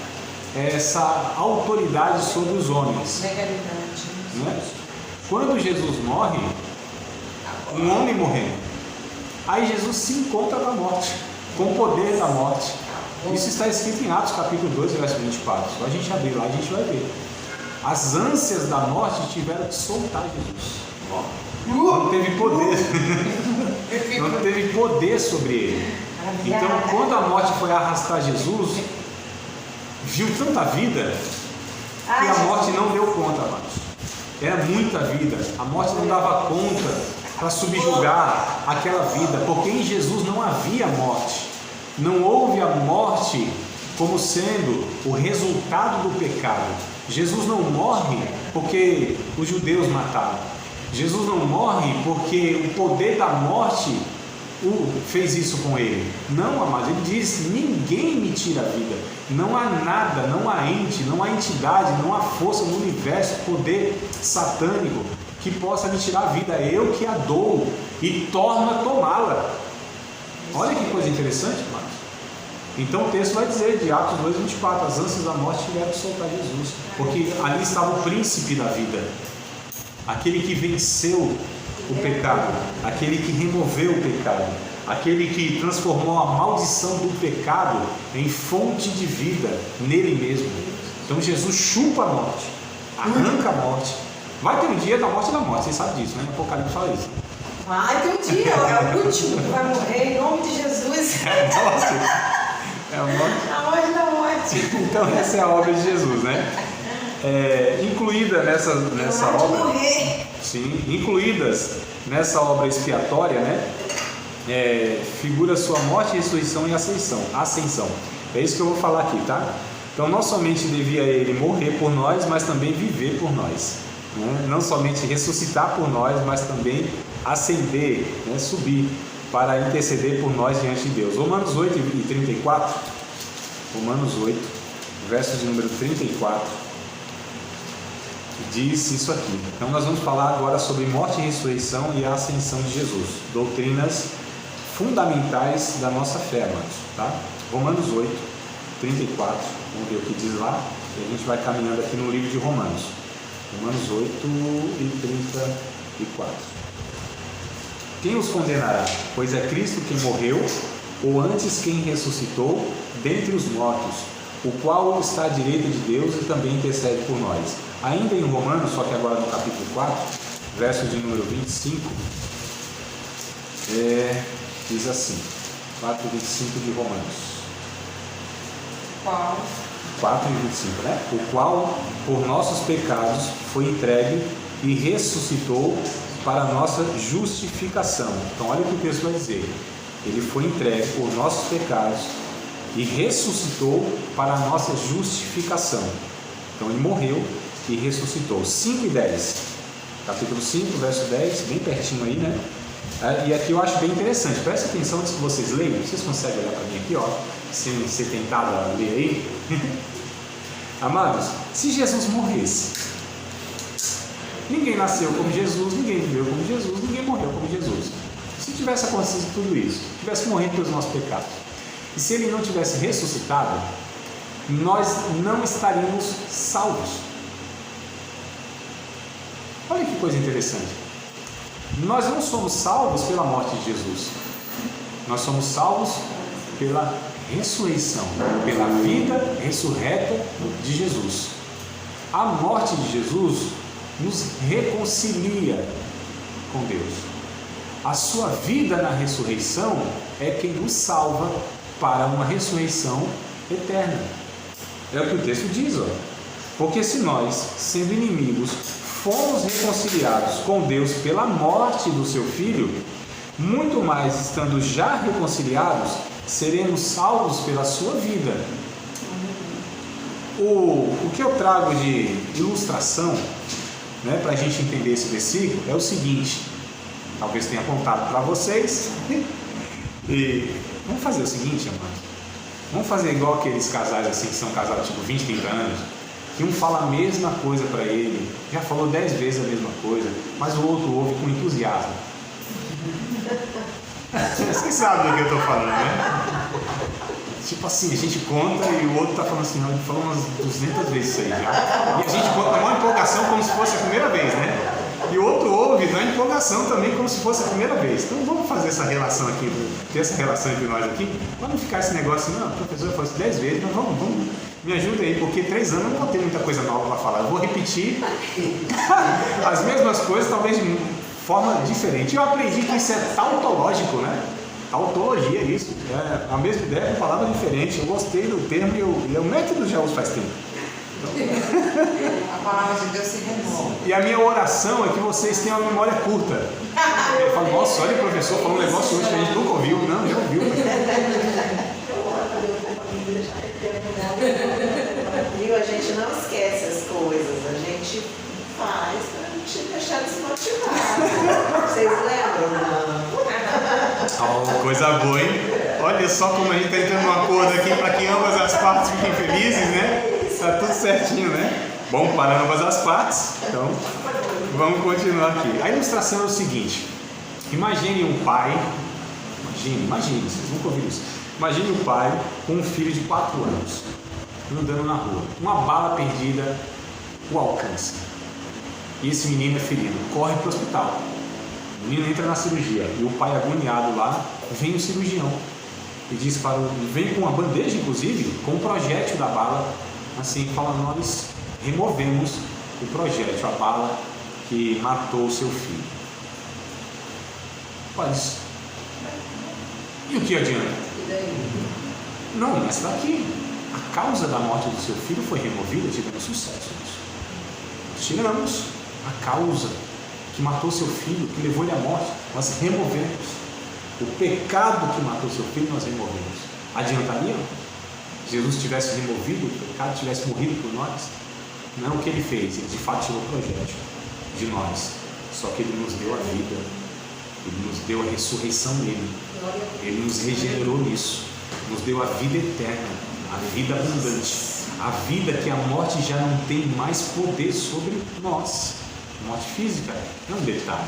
essa autoridade sobre os homens. Legalidade. Né? Quando Jesus morre, um homem morrendo, aí Jesus se encontra com a morte, com o poder da morte. Isso está escrito em Atos capítulo 2, verso 24. Só a gente abrir lá, a gente vai ver. As ânsias da morte tiveram que soltar Jesus. Não teve poder. Não teve poder sobre ele. Então, quando a morte foi arrastar Jesus, viu tanta vida que a morte não deu conta, amados. Era muita vida. A morte não dava conta para subjugar aquela vida, porque em Jesus não havia morte. Não houve a morte como sendo o resultado do pecado. Jesus não morre porque os judeus mataram. Jesus não morre porque o poder da morte fez isso com ele. Não, amados, ele diz: ninguém me tira a vida. Não há nada, não há ente, não há entidade, não há força no universo, poder satânico que possa me tirar a vida. É eu que a dou e torno a tomá-la. Olha que coisa interessante, amados. Então o texto vai dizer, de Atos 2:24, as ânsias da morte tiveram que soltar Jesus, porque ali estava o príncipe da vida, aquele que venceu o pecado, aquele que removeu o pecado, aquele que transformou a maldição do pecado em fonte de vida nele mesmo. Então Jesus chupa a morte, arranca a morte. Vai ter um dia da morte, vocês sabem disso, né? O Apocalipse fala isso. Vai ter um dia, é o último que vai morrer, em nome de Jesus. É a morte. A morte da morte. Então essa é a obra de Jesus, né? Incluída nessa obra. Morrer. Sim, incluídas nessa obra expiatória, né? Figura sua morte, ressurreição e ascensão. É isso que eu vou falar aqui, tá? Então não somente devia ele morrer por nós, mas também viver por nós, né? Não somente ressuscitar por nós, mas também ascender, né? Subir para interceder por nós diante de Deus. Romanos 8:34, Romanos 8, verso de número 34, diz isso aqui. Então nós vamos falar agora sobre morte e ressurreição e a ascensão de Jesus, doutrinas fundamentais da nossa fé, amados, tá? Romanos 8:34, vamos ver o que diz lá, e a gente vai caminhando aqui no livro de Romanos. Romanos 8:34. Quem os condenará? Pois é Cristo quem morreu, ou antes quem ressuscitou dentre os mortos, o qual está à direita de Deus e também intercede por nós. Ainda em Romanos, só que agora no capítulo 4, verso de número 25, diz assim, 4:25 de Romanos. Qual? 4:25, né? O qual, por nossos pecados, foi entregue e ressuscitou para a nossa justificação. Então olha o que o texto vai dizer. Ele foi entregue por nossos pecados e ressuscitou para a nossa justificação. Então ele morreu e ressuscitou. 5:10, capítulo 5, verso 10, bem pertinho aí, né? E aqui eu acho bem interessante, presta atenção antes que vocês leiam. Vocês conseguem olhar para mim aqui, ó, sem ser tentado a ler aí? Amados, se Jesus morresse, ninguém nasceu como Jesus, ninguém viveu como Jesus, ninguém morreu como Jesus. Se tivesse acontecido tudo isso, tivesse morrido pelos nossos pecados, e se ele não tivesse ressuscitado, nós não estaríamos salvos. Olha que coisa interessante. Nós não somos salvos pela morte de Jesus. Nós somos salvos pela ressurreição, pela vida ressurreta de Jesus. A morte de Jesus nos reconcilia com Deus. A sua vida na ressurreição é quem nos salva para uma ressurreição eterna. É o que o texto diz, ó. Porque se nós, sendo inimigos, fomos reconciliados com Deus pela morte do seu Filho, muito mais estando já reconciliados, seremos salvos pela sua vida. O que eu trago de ilustração, né, para a gente entender esse versículo, é o seguinte. Talvez tenha apontado para vocês. E vamos fazer o seguinte, amado. Vamos fazer igual aqueles casais assim, que são casados tipo 20, 30 anos, que um fala a mesma coisa para ele, já falou 10 vezes a mesma coisa, mas o outro ouve com entusiasmo. Vocês sabem do que eu estou falando, né? Tipo assim, a gente conta e o outro está falando assim, ele falou umas 200 vezes isso aí já. E a gente conta uma empolgação como se fosse a primeira vez, né? E o outro ouve na empolgação também como se fosse a primeira vez. Então vamos fazer essa relação aqui, ter essa relação entre nós aqui, para não ficar esse negócio assim, não, o professor falou isso 10 vezes, mas vamos, me ajuda aí, porque 3 anos eu não vou ter muita coisa nova para falar. Eu vou repetir as mesmas coisas, talvez de forma diferente. Eu aprendi que isso é tautológico, né? Tautologia, isso. É a mesma ideia com palavra diferente. Eu gostei do termo e o método já uso faz tempo. A palavra de Deus se renova. E a minha oração é que vocês tenham uma memória curta. Eu falo, nossa, olha o professor falou um negócio hoje que a gente nunca ouviu. Não, já ouviu. faz para não te deixar desmotivado. Vocês lembram? Oh, coisa boa, hein? Olha só como a gente está entrando num acordo aqui para que ambas as partes fiquem felizes, né? Tá tudo certinho, né? Bom para ambas as partes. Então, vamos continuar aqui. A ilustração é o seguinte: imagine um pai, imagine, vocês nunca ouviram isso. Imagine um pai com um filho de 4 anos andando na rua. Uma bala perdida o alcança. E esse menino é ferido, corre para o hospital. O menino entra na cirurgia e o pai agoniado lá, vem o cirurgião e diz para o... vem com uma bandeja, inclusive, com o projétil da bala, assim, fala: nós removemos o projétil, a bala que matou o seu filho. Mas, e o que adianta? E daí? Não, mas está aqui. A causa da morte do seu filho foi removida, tivemos sucesso nisso. Tiramos a causa que matou seu filho, que levou ele à morte, nós removemos. O pecado que matou seu filho, nós removemos. Adiantaria? Se Jesus tivesse removido o pecado, tivesse morrido por nós? Não, o que ele fez? Ele de fato tirou o projétil de nós. Só que ele nos deu a vida. Ele nos deu a ressurreição nele. Ele nos regenerou nisso. Nos deu a vida eterna, a vida abundante. A vida que a morte já não tem mais poder sobre nós. Morte física é um detalhe.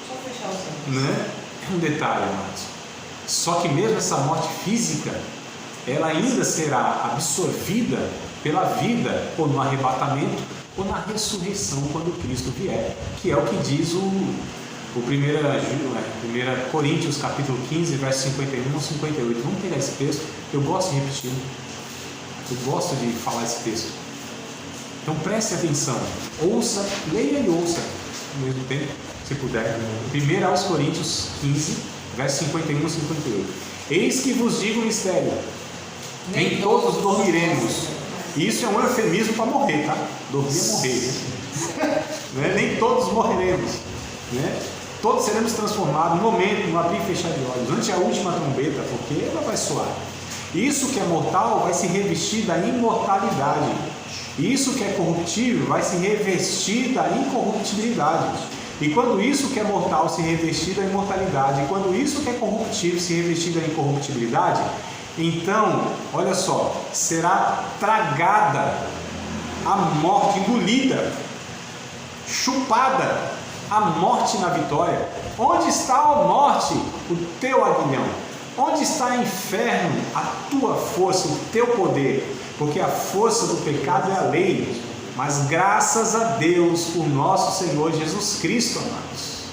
Só fechar os olhos. Né? É um detalhe, amados. Só que mesmo essa morte física, ela ainda será absorvida pela vida, ou no arrebatamento, ou na ressurreição quando Cristo vier, que é o que diz o 1 Coríntios capítulo 15, verso 51 ou 58. Vamos pegar esse texto, eu gosto de repetir, eu gosto de falar esse texto. Então preste atenção, ouça, leia e ouça ao mesmo tempo, se puder. 1 Coríntios 15, verso 51 e 58. Eis que vos digo um mistério, nem todos dormiremos. Isso é um eufemismo para morrer, tá? Dormir é morrer, né? Nem todos morreremos, né? Todos seremos transformados no momento, no abrir e fechar de olhos, antes da última trombeta, porque ela vai soar. Isso que é mortal vai se revestir da imortalidade. Isso que é corruptível vai se revestir da incorruptibilidade. E quando isso que é mortal se revestir da imortalidade, e quando isso que é corruptível se revestir da incorruptibilidade, então, olha só, será tragada a morte, engolida, chupada a morte na vitória. Onde está, ó morte, o teu aguilhão? Onde está, inferno, a tua força, o teu poder? Porque a força do pecado é a lei, mas graças a Deus, o nosso Senhor Jesus Cristo, amados.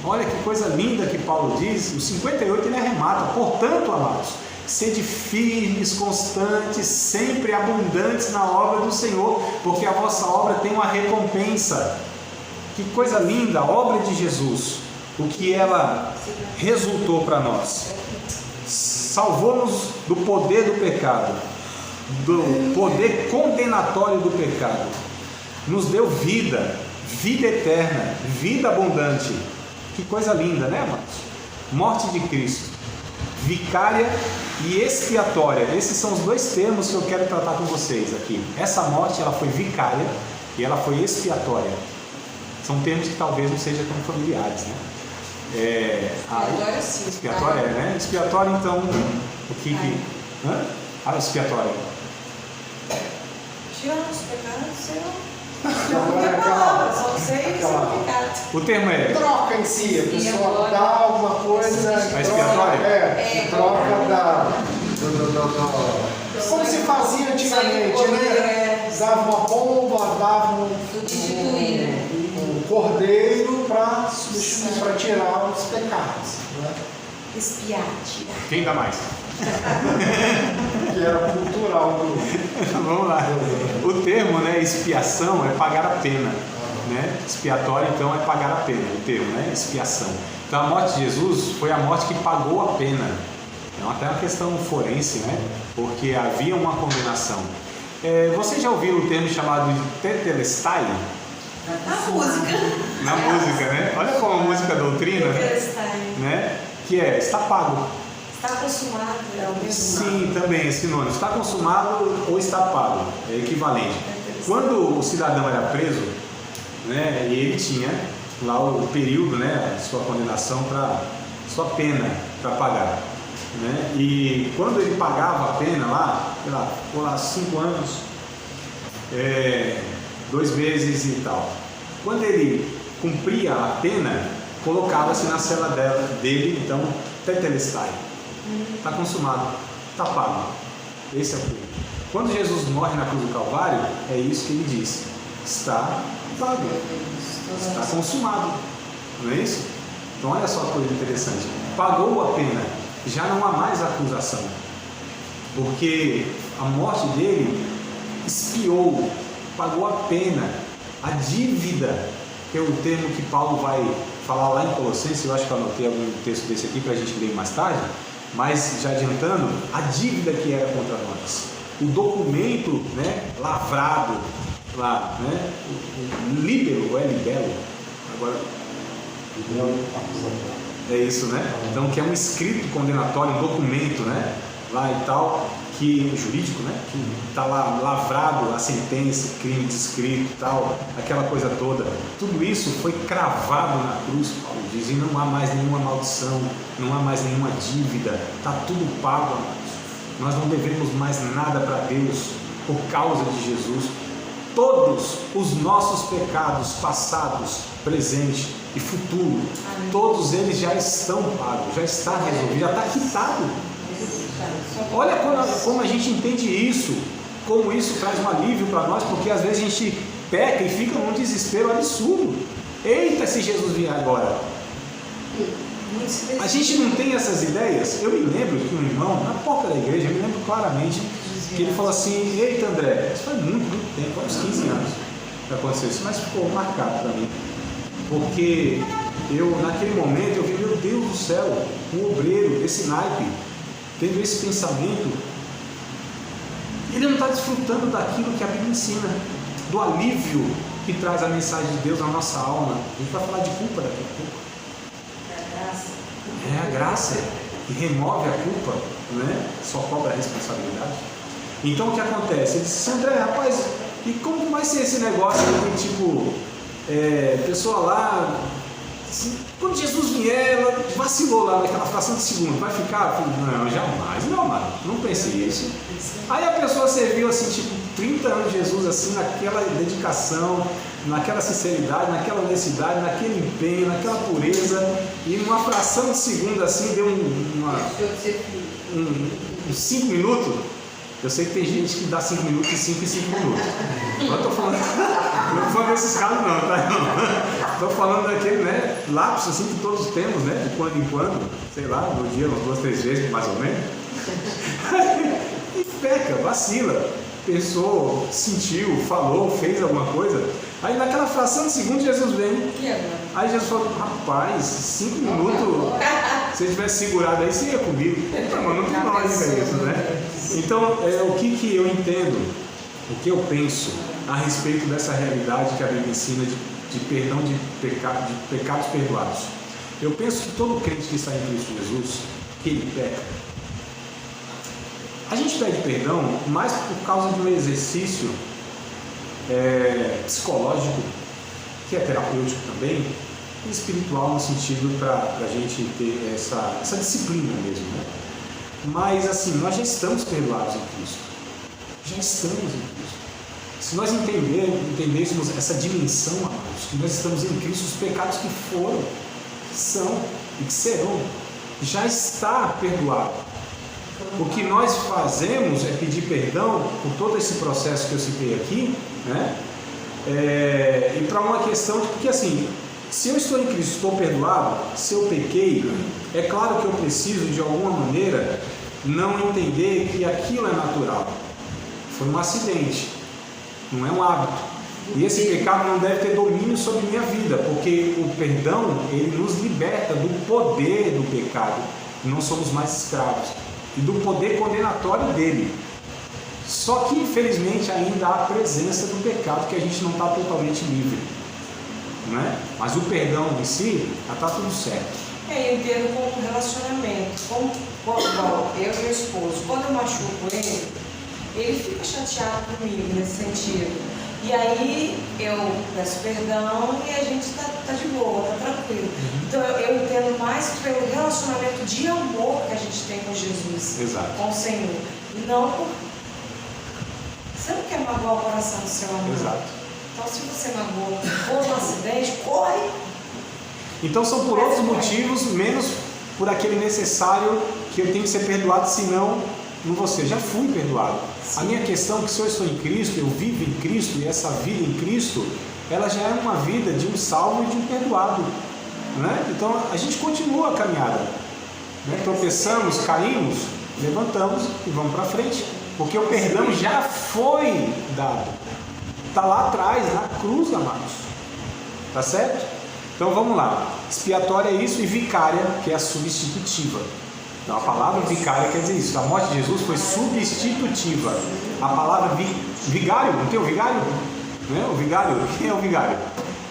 Olha que coisa linda que Paulo diz, o 58 ele arremata: portanto, amados, sede firmes, constantes, sempre abundantes na obra do Senhor, porque a vossa obra tem uma recompensa. Que coisa linda, a obra de Jesus, o que ela resultou para nós. Salvou-nos do poder do pecado, do poder condenatório do pecado. Nos deu vida, vida eterna, vida abundante. Que coisa linda, né, amados? Morte de Cristo, vicária e expiatória. Esses são os dois termos que eu quero tratar com vocês aqui. Essa morte, ela foi vicária e ela foi expiatória. São termos que talvez não sejam tão familiares, né? Expiatória, sim. Expiatória, né? Expiatória, então, o que que... Hã? Ah, expiatória. Tira os pecados, Senhor. Não é palavra, só você e o seu pecado. O termo é... Troca em si, a pessoa dá alguma coisa... A expiatória? Troca da... Como se fazia antigamente, né? Dava uma pomba, dava um cordeiro para tirar os pecados, né? Espiar, tirar. Quem dá mais? Que era cultural do... Vamos lá. O termo, né, expiação, é pagar a pena, né? Expiatório, então, é pagar a pena. O termo, né? Expiação. Então, a morte de Jesus foi a morte que pagou a pena. É até uma questão forense, né? Porque havia uma condenação. Você já ouviu o termo chamado de tetelestai? A música. Na música, né? Olha como a música doutrina, né? Que é, está pago. Está consumado, é o mesmo. Sim, também é sinônimo. Está consumado ou está pago, é equivalente. quando o cidadão era preso, né, e ele tinha lá o período, né, sua condenação, sua pena para pagar, né, e quando ele pagava a pena lá, sei lá, ficou lá 5 anos, 2 meses e tal, quando ele cumpria a pena, colocava-se na cela dele, então, tetelestai, está consumado, está pago, esse é o período. Quando Jesus morre na cruz do Calvário, é isso que ele diz: está pago, está consumado, não é isso? Então olha só a coisa interessante, pagou a pena, já não há mais acusação, porque a morte dele expiou, pagou a pena, a dívida, que é o termo que Paulo vai falar lá em Colossenses. Eu acho que eu anotei algum texto desse aqui para a gente ler mais tarde, mas já adiantando, a dívida que era contra nós, o documento, né, lavrado lá, né, o líbelo, ou é libelo? Agora, é isso, né? Então, que é um escrito condenatório, um documento, né, lá e tal, que jurídico, né, que está lá lavrado a sentença, crime descrito e tal, aquela coisa toda. Tudo isso foi cravado na cruz, Paulo diz, e não há mais nenhuma maldição, não há mais nenhuma dívida, está tudo pago, amados. Nós não devemos mais nada para Deus por causa de Jesus. Todos os nossos pecados passados, presente e futuro, todos eles já estão pagos, já está resolvido, já está quitado. Olha como a gente entende isso, como isso traz um alívio para nós, porque às vezes a gente peca e fica num desespero absurdo. Eita, se Jesus vier agora! A gente não tem essas ideias. Eu me lembro que um irmão, na porta da igreja, eu me lembro claramente que ele falou assim: eita, André, isso faz muito tempo, há uns 15 anos que aconteceu isso, mas ficou marcado para mim, porque eu, naquele momento, eu vi, meu Deus do céu, um obreiro desse naipe, tendo esse pensamento, ele não está desfrutando daquilo que a Bíblia ensina, do alívio que traz a mensagem de Deus na nossa alma. A gente vai falar de culpa daqui a pouco. É a graça que remove a culpa, né? Só cobra a responsabilidade. Então o que acontece? Ele disse: André, rapaz, e como vai ser esse negócio aí, tipo, pessoa lá, assim, quando Jesus vier, ela vacilou lá naquela fração de segundo, vai ficar? Não, jamais, não, mano, não pensei isso. Aí a pessoa serviu assim, tipo, 30 anos de Jesus, assim, naquela dedicação, naquela sinceridade, naquela honestidade, naquele empenho, naquela pureza, e numa fração de segundo assim, deu uns 5 minutos. Eu sei que tem gente que dá 5 minutos e 5 minutos. Eu estou falando, não estou falando desses casos não, tá? Estou falando daquele, né, lapso assim que todos temos, né, de quando em quando, sei lá, no dia, umas 2, 3 vezes, mais ou menos. E peca, vacila, pensou, sentiu, falou, fez alguma coisa. Aí naquela fração de segundo Jesus vem. Aí Jesus falou: rapaz, 5 minutos, se eu tivesse segurado aí, você ia comigo. Não, mas não tem lógica isso, né? Então, o que eu entendo, o que eu penso a respeito dessa realidade que a Bíblia ensina de perdão de pecados perdoados. Eu penso que todo crente que está em Cristo Jesus, que ele peca, a gente pede perdão mais por causa de um exercício psicológico, que é terapêutico também, e espiritual, no sentido para a gente ter essa disciplina mesmo, né? Mas assim, nós já estamos perdoados em Cristo, já estamos em Cristo. Se nós entendêssemos essa dimensão, amados, que nós estamos em Cristo, os pecados que foram, que são e que serão, já está perdoado. O que nós fazemos é pedir perdão por todo esse processo que eu citei aqui, né? E para uma questão de, porque assim, se eu estou em Cristo, estou perdoado, se eu pequei, é claro que eu preciso de alguma maneira não entender que aquilo é natural, foi um acidente, não é um hábito, e esse pecado não deve ter domínio sobre minha vida, porque o perdão, ele nos liberta do poder do pecado, não somos mais escravos, e do poder condenatório dele. Só que infelizmente ainda há a presença do pecado, que a gente não está totalmente livre, não é? Mas o perdão em si, já está tudo certo. Eu entendo como relacionamento, igual eu e meu esposo, quando eu machuco ele fica chateado comigo nesse sentido, E aí eu peço perdão e a gente tá de boa, tá tranquilo. Então eu entendo mais pelo relacionamento de amor que a gente tem com Jesus, Exato. com o Senhor. E não por... Você não quer magoar o coração do seu amor. Exato. Então se você magoou por um acidente, corre. Então são por outros motivos, menos por aquele necessário que eu tenho que ser perdoado, senão não vou ser. Já fui perdoado. A minha questão é que se eu estou em Cristo, eu vivo em Cristo, e essa vida em Cristo, ela já é uma vida de um salvo e de um perdoado, né? Então a gente continua a caminhada, né? Tropeçamos, caímos, levantamos e vamos para frente, porque o perdão já foi dado, está lá atrás, na cruz, amados, tá certo? Então vamos lá, expiatória é isso, e vicária, que é a substitutiva. Então a palavra vicária quer dizer isso, a morte de Jesus foi substitutiva. A palavra vigário, não tem o vigário? Né? O vigário, quem é o vigário?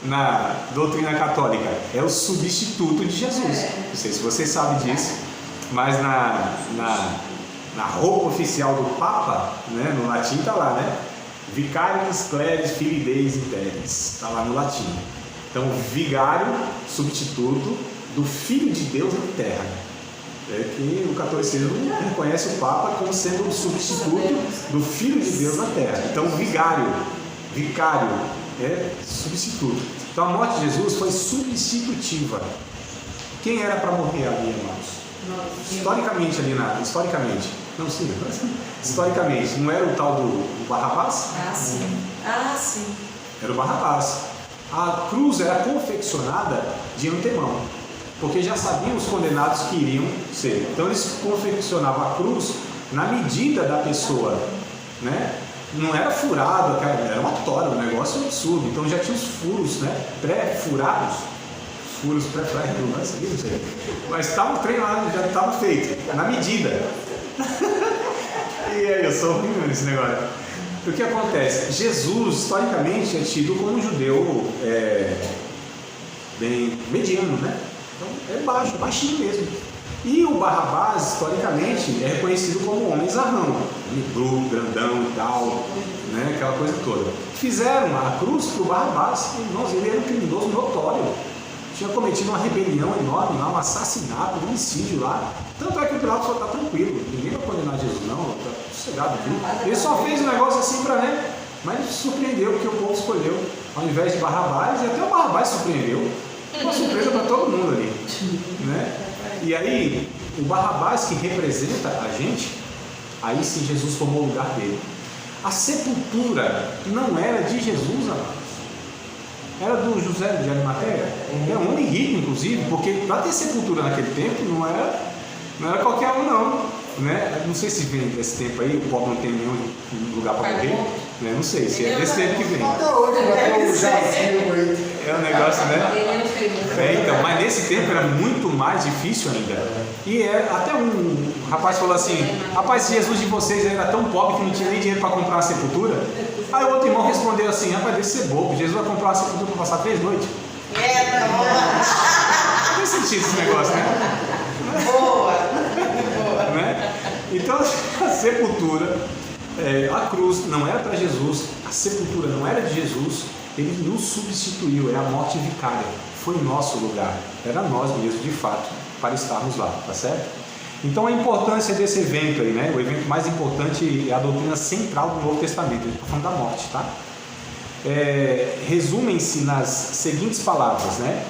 Na doutrina católica, é o substituto de Jesus. Não sei se vocês sabem disso, mas na roupa oficial do Papa, né, no latim está lá, né? Vicarius cleris filii Deis interis, está lá no latim. Então, vigário, substituto do Filho de Deus na terra. É que o catolicismo reconhece o Papa como sendo o substituto do Filho de Deus na terra. Então, vicário é substituto. Então, a morte de Jesus foi substitutiva. Quem era para morrer ali, irmãos? Historicamente, historicamente, não era o tal do Barrabás? Ah, sim. Era o Barrabás. A cruz era confeccionada de antemão, porque já sabiam os condenados que iriam ser. Então eles confeccionavam a cruz na medida da pessoa, né? Não era furado, era uma tora, um negócio absurdo. Então já tinha os furos, né? Pré-furados, furos pré-furados, não sei. Mas estavam treinados, já estava feito, na medida. E aí, eu sou ruim nesse negócio. O que acontece? Jesus, historicamente, é tido como um judeu bem mediano, né? Então, é baixo, baixinho mesmo. E o Barrabás, historicamente, é reconhecido como um homem zarrão, bruto, grandão e tal, né? Aquela coisa toda. Fizeram a cruz para o Barrabás, e nós, ele era um criminoso notório. Tinha cometido uma rebelião enorme lá, um assassinato, um homicídio lá. Tanto é que o Pilatos só está tranquilo, ninguém vai condenar Jesus, não, está sossegado. Ele só fez um negócio assim para, né? Mas surpreendeu, porque o povo escolheu, ao invés de Barrabás, e até o Barrabás surpreendeu. Uma surpresa para todo mundo ali, né? E aí, o Barrabás que representa a gente, aí sim Jesus tomou o lugar dele. A sepultura não era de Jesus, amados. Era do José de Arimateia. Era um homem rico, inclusive, porque para ter sepultura naquele tempo não era qualquer um, não. Né? Não sei se vem desse tempo aí, o pobre não tem nenhum lugar para morrer. Né? Não sei se é desse tempo que vem. Até hoje vai ter um jazinho aí. É um negócio, né? Então, mas nesse tempo era muito mais difícil ainda. E até um rapaz falou assim: rapaz, se Jesus de vocês era tão pobre que não tinha nem dinheiro para comprar uma sepultura. Aí o outro irmão respondeu assim: rapaz, deve ser bobo, Jesus vai comprar uma sepultura para passar 3 noites. Não tem sentido esse negócio, né? Boa. Né? Então a sepultura, a cruz não era para Jesus, a sepultura não era de Jesus, ele nos substituiu, é a morte vicária, foi nosso lugar, era nós mesmos de fato, para estarmos lá, tá certo? Então a importância desse evento aí, né? O evento mais importante é a doutrina central do Novo Testamento, a gente está falando da morte, tá? Resumem-se nas seguintes palavras, né?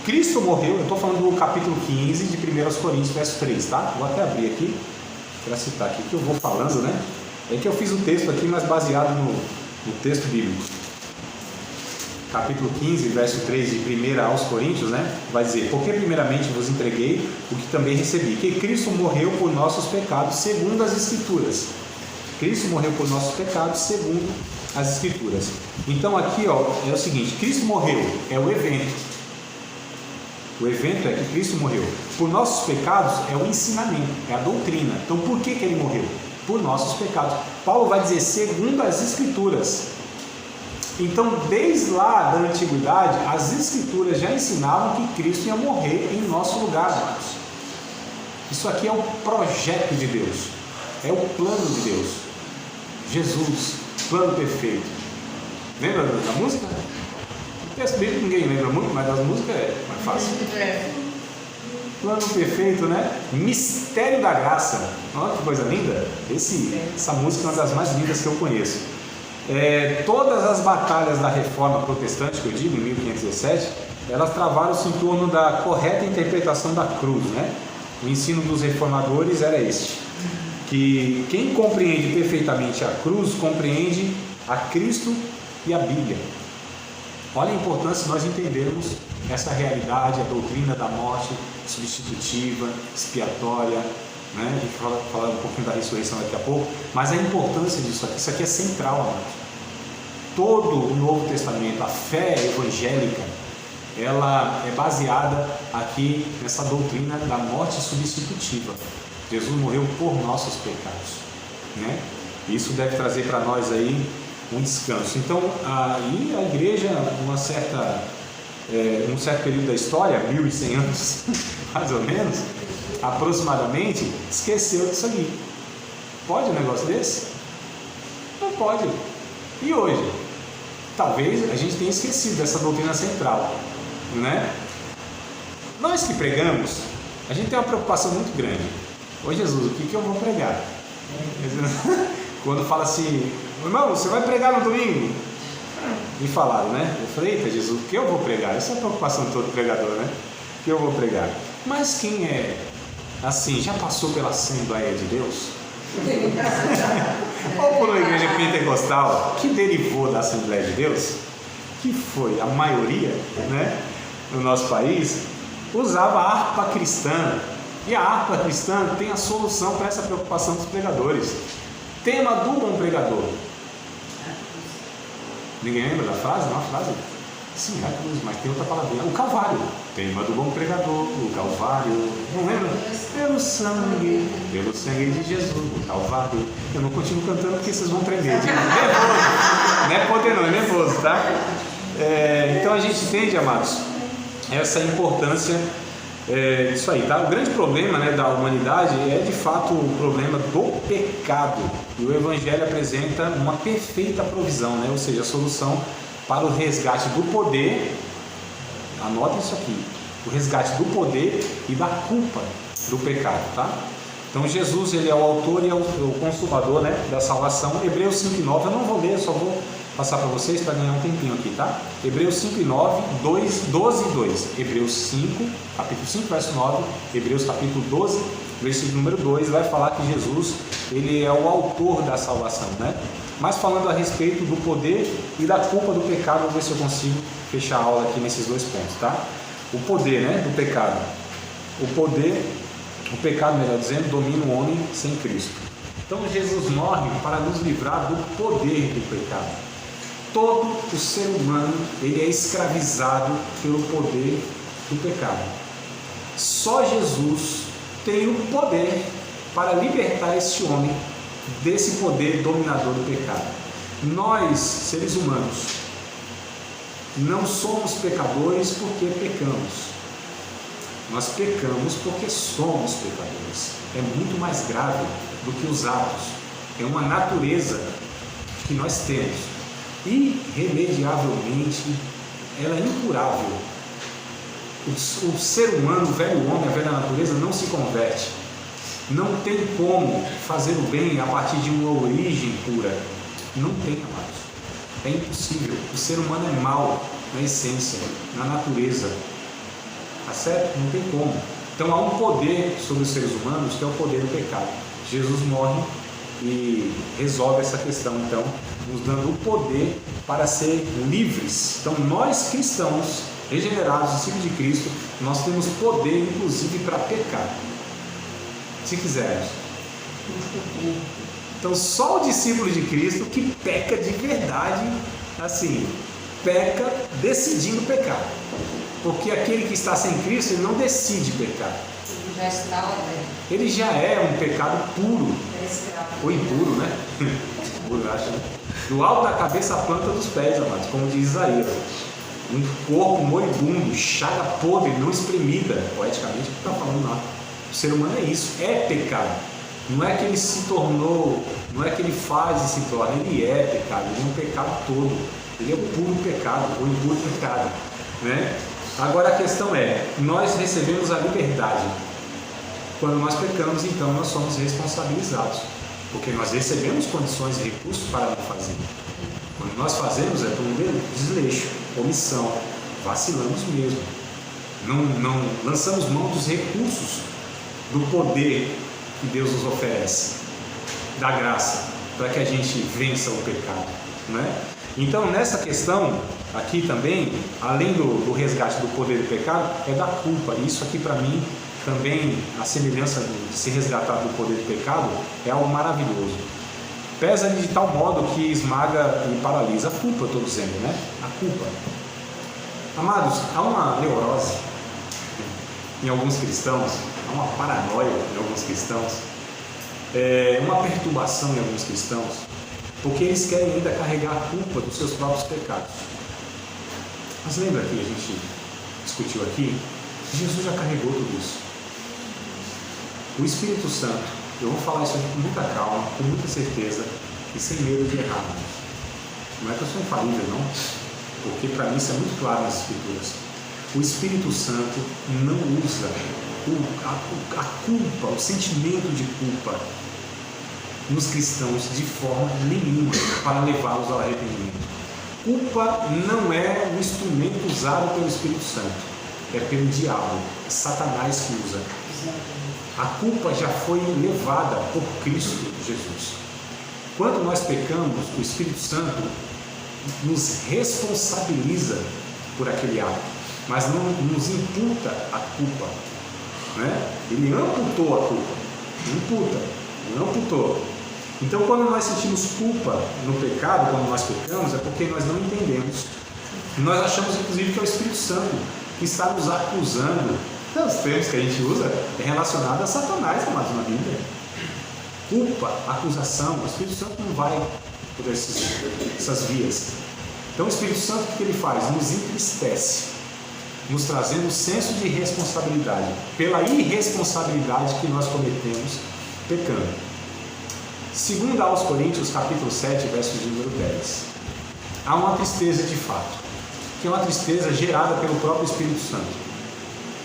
Cristo morreu, eu estou falando do capítulo 15 de 1 Coríntios, verso 3, tá? Vou até abrir aqui, para citar aqui, que eu vou falando, né? É que eu fiz o texto aqui, mas baseado no texto bíblico. Capítulo 15, verso 3 de 1 aos Coríntios, né? Vai dizer: porque primeiramente vos entreguei o que também recebi, que Cristo morreu por nossos pecados, segundo as Escrituras. Cristo morreu por nossos pecados, segundo as Escrituras. Então aqui, ó, é o seguinte: Cristo morreu, é o evento. O evento é que Cristo morreu. Por nossos pecados é o ensinamento, é a doutrina. Então por que ele morreu? Por nossos pecados. Paulo vai dizer segundo as Escrituras. Então desde lá da antiguidade, as Escrituras já ensinavam que Cristo ia morrer em nosso lugar, amados. Isso aqui é o projeto de Deus, é o plano de Deus. Jesus, plano perfeito. Lembra da música? O texto bíblico ninguém lembra muito, mas das músicas é mais fácil. Plano perfeito, né? Mistério da graça. Olha que coisa linda. Essa música é uma das mais lindas que eu conheço. Todas as batalhas da reforma protestante, que eu digo, em 1517, elas travaram-se em torno da correta interpretação da cruz, né? O ensino dos reformadores era este, que quem compreende perfeitamente a cruz, compreende a Cristo e a Bíblia. Olha a importância de nós entendermos essa realidade, a doutrina da morte substitutiva, expiatória, né? A gente vai falar um pouquinho da ressurreição daqui a pouco, mas a importância disso aqui, isso aqui é central, amados. Todo o Novo Testamento, a fé evangélica, ela é baseada aqui nessa doutrina da morte substitutiva. Jesus morreu por nossos pecados, né? Isso deve trazer para nós aí um descanso. Então, aí a igreja, um certo período da história, 1100 anos, mais ou menos, aproximadamente, esqueceu disso aqui. Pode um negócio desse? Não pode. E hoje? Talvez a gente tenha esquecido dessa doutrina central, né? Nós que pregamos, a gente tem uma preocupação muito grande. Ô Jesus, o que eu vou pregar? Quando fala assim, irmão, você vai pregar no domingo? Me falaram, né? Eu falei, eita Jesus, o que eu vou pregar? Essa é a preocupação de todo pregador, né? O que eu vou pregar? Mas quem assim, já passou pela Assembleia de Deus? Ou por uma igreja pentecostal que derivou da Assembleia de Deus, que foi a maioria, né, no nosso país, usava a harpa cristã. E a harpa cristã tem a solução para essa preocupação dos pregadores. Tema do bom pregador. Ninguém lembra da frase? Não é uma frase? Sim, é a cruz, mas tem outra palavrinha. O Calvário. Tema do bom pregador, o Calvário. Não lembra? Pelo sangue de Jesus, o Calvário. Eu não continuo cantando porque vocês vão tremer. Nervoso. Não é poder não, é nervoso, tá? Então a gente entende, amados, essa importância disso aí, tá? O grande problema, né, da humanidade é de fato o problema do pecado. E o Evangelho apresenta uma perfeita provisão, né? Ou seja, a solução para o resgate do poder. Anota isso aqui: o resgate do poder e da culpa do pecado, tá? Então Jesus, ele é o autor e é o consumador, né, da salvação. Hebreus 5:9, eu não vou ler, só vou passar para vocês para ganhar um tempinho aqui, tá? Hebreus 5:9, 12 e 2. Hebreus 5, capítulo 5, verso 9. Hebreus capítulo 12, versículo número 2, vai falar que Jesus, ele é o autor da salvação, né? Mas falando a respeito do poder e da culpa do pecado, vou ver se eu consigo fechar a aula aqui nesses dois pontos, tá? O poder, né, do pecado. O pecado, melhor dizendo, domina o homem sem Cristo. Então Jesus morre para nos livrar do poder do pecado. Todo o ser humano, ele é escravizado pelo poder do pecado. Só Jesus tem o poder para libertar este homem desse poder dominador do pecado. Nós, seres humanos, não somos pecadores porque pecamos. Nós pecamos porque somos pecadores. É muito mais grave do que os atos. É uma natureza que nós temos. Irremediavelmente, ela é incurável. O ser humano, o velho homem, a velha natureza não se converte. Não tem como fazer o bem a partir de uma origem pura. Não tem, amados. É impossível. O ser humano é mau na essência, na natureza. Tá certo? Não tem como. Então há um poder sobre os seres humanos que é o poder do pecado. Jesus morre e resolve essa questão, então, nos dando o poder para ser livres. Então nós cristãos, regenerados, discípulos de Cristo, nós temos poder inclusive para pecar, se quisermos. Então só o discípulo de Cristo que peca de verdade, assim, peca decidindo pecar. Porque aquele que está sem Cristo, ele não decide pecar. Já está, né? Ele já é um pecado puro. Ou impuro, né? Puro, acho, né? Do alto da cabeça à planta dos pés, amados, como diz Isaías. Um corpo moribundo, chaga podre, não espremida. Poeticamente, o que está falando lá? O ser humano é isso, é pecado. Não é que ele se tornou, não é que ele faz e se torna, ele é pecado, ele é um pecado todo. Ele é o puro pecado, o impuro pecado, né? Agora a questão é, nós recebemos a liberdade. Quando nós pecamos, então nós somos responsabilizados, porque nós recebemos condições e recursos para não fazer. Quando nós fazemos é por um desleixo, omissão, vacilamos mesmo. Não lançamos mão dos recursos, do poder que Deus nos oferece, da graça, para que a gente vença o pecado, né? Então, nessa questão aqui também, além do resgate do poder do pecado, é da culpa. Isso aqui para mim também, a semelhança de se resgatar do poder do pecado, é algo maravilhoso. Pesa-lhe de tal modo que esmaga e paralisa. A culpa, eu estou dizendo, né? A culpa. Amados, há uma neurose em alguns cristãos, há uma paranoia em alguns cristãos, uma perturbação em alguns cristãos, porque eles querem ainda carregar a culpa dos seus próprios pecados. Mas lembra que a gente discutiu aqui? Jesus já carregou tudo isso. O Espírito Santo, eu vou falar isso aqui com muita calma, com muita certeza e sem medo de errar. Não é que eu sou infalível, não, porque para mim isso é muito claro nas Escrituras. O Espírito Santo não usa a culpa, o sentimento de culpa nos cristãos de forma nenhuma para levá-los ao arrependimento. Culpa não é um instrumento usado pelo Espírito Santo, é pelo diabo, é Satanás que usa. A culpa já foi levada por Cristo Jesus. Quando nós pecamos, o Espírito Santo nos responsabiliza por aquele ato, mas não nos imputa a culpa, né? Ele amputou a culpa, não amputou. Então, quando nós sentimos culpa no pecado, quando nós pecamos, é porque nós não entendemos. Nós achamos, inclusive, que é o Espírito Santo que está nos acusando. Então, os termos que a gente usa é relacionado a Satanás, amados, na Bíblia. Culpa, acusação, o Espírito Santo não vai por essas vias. Então, o Espírito Santo, o que ele faz? Nos entristece, nos trazendo um senso de responsabilidade, pela irresponsabilidade que nós cometemos pecando. Segundo aos Coríntios, capítulo 7, verso de número 10. Há uma tristeza de fato, que é uma tristeza gerada pelo próprio Espírito Santo.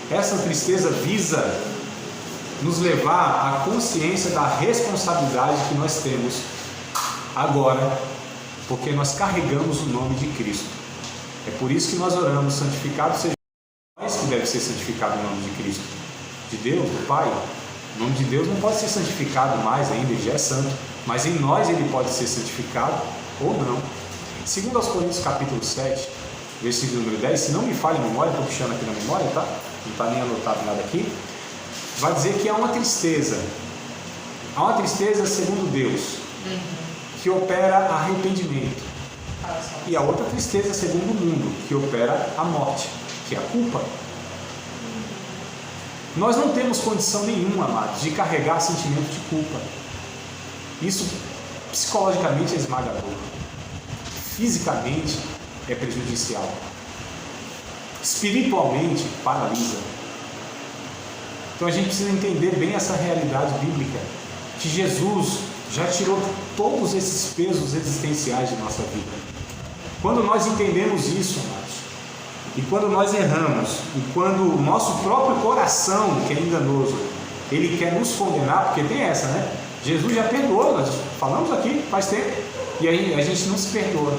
Essa tristeza visa nos levar à consciência da responsabilidade que nós temos agora, porque nós carregamos o nome de Cristo. É por isso que nós oramos, santificado seja nós que deve ser santificado o nome de Cristo, de Deus, do Pai. O nome de Deus não pode ser santificado mais ainda, ele já é santo, mas em nós ele pode ser santificado ou não. Segundo aos Coríntios capítulo 7, versículo número 10, se não me falha a memória, estou puxando aqui na memória, tá? Não está nem anotado nada aqui, vai dizer que há uma tristeza segundo Deus, que opera arrependimento, e a outra tristeza segundo o mundo, que opera a morte, que é a culpa. Nós não temos condição nenhuma, amados, de carregar sentimento de culpa. Isso psicologicamente é esmagador, fisicamente é prejudicial, espiritualmente paralisa. Então a gente precisa entender bem essa realidade bíblica, que Jesus já tirou todos esses pesos existenciais de nossa vida. Quando nós entendemos isso, amados, e quando nós erramos, e quando o nosso próprio coração, que é enganoso, ele quer nos condenar, porque tem essa, né? Jesus já perdoou, nós falamos aqui faz tempo, e aí a gente não se perdoa.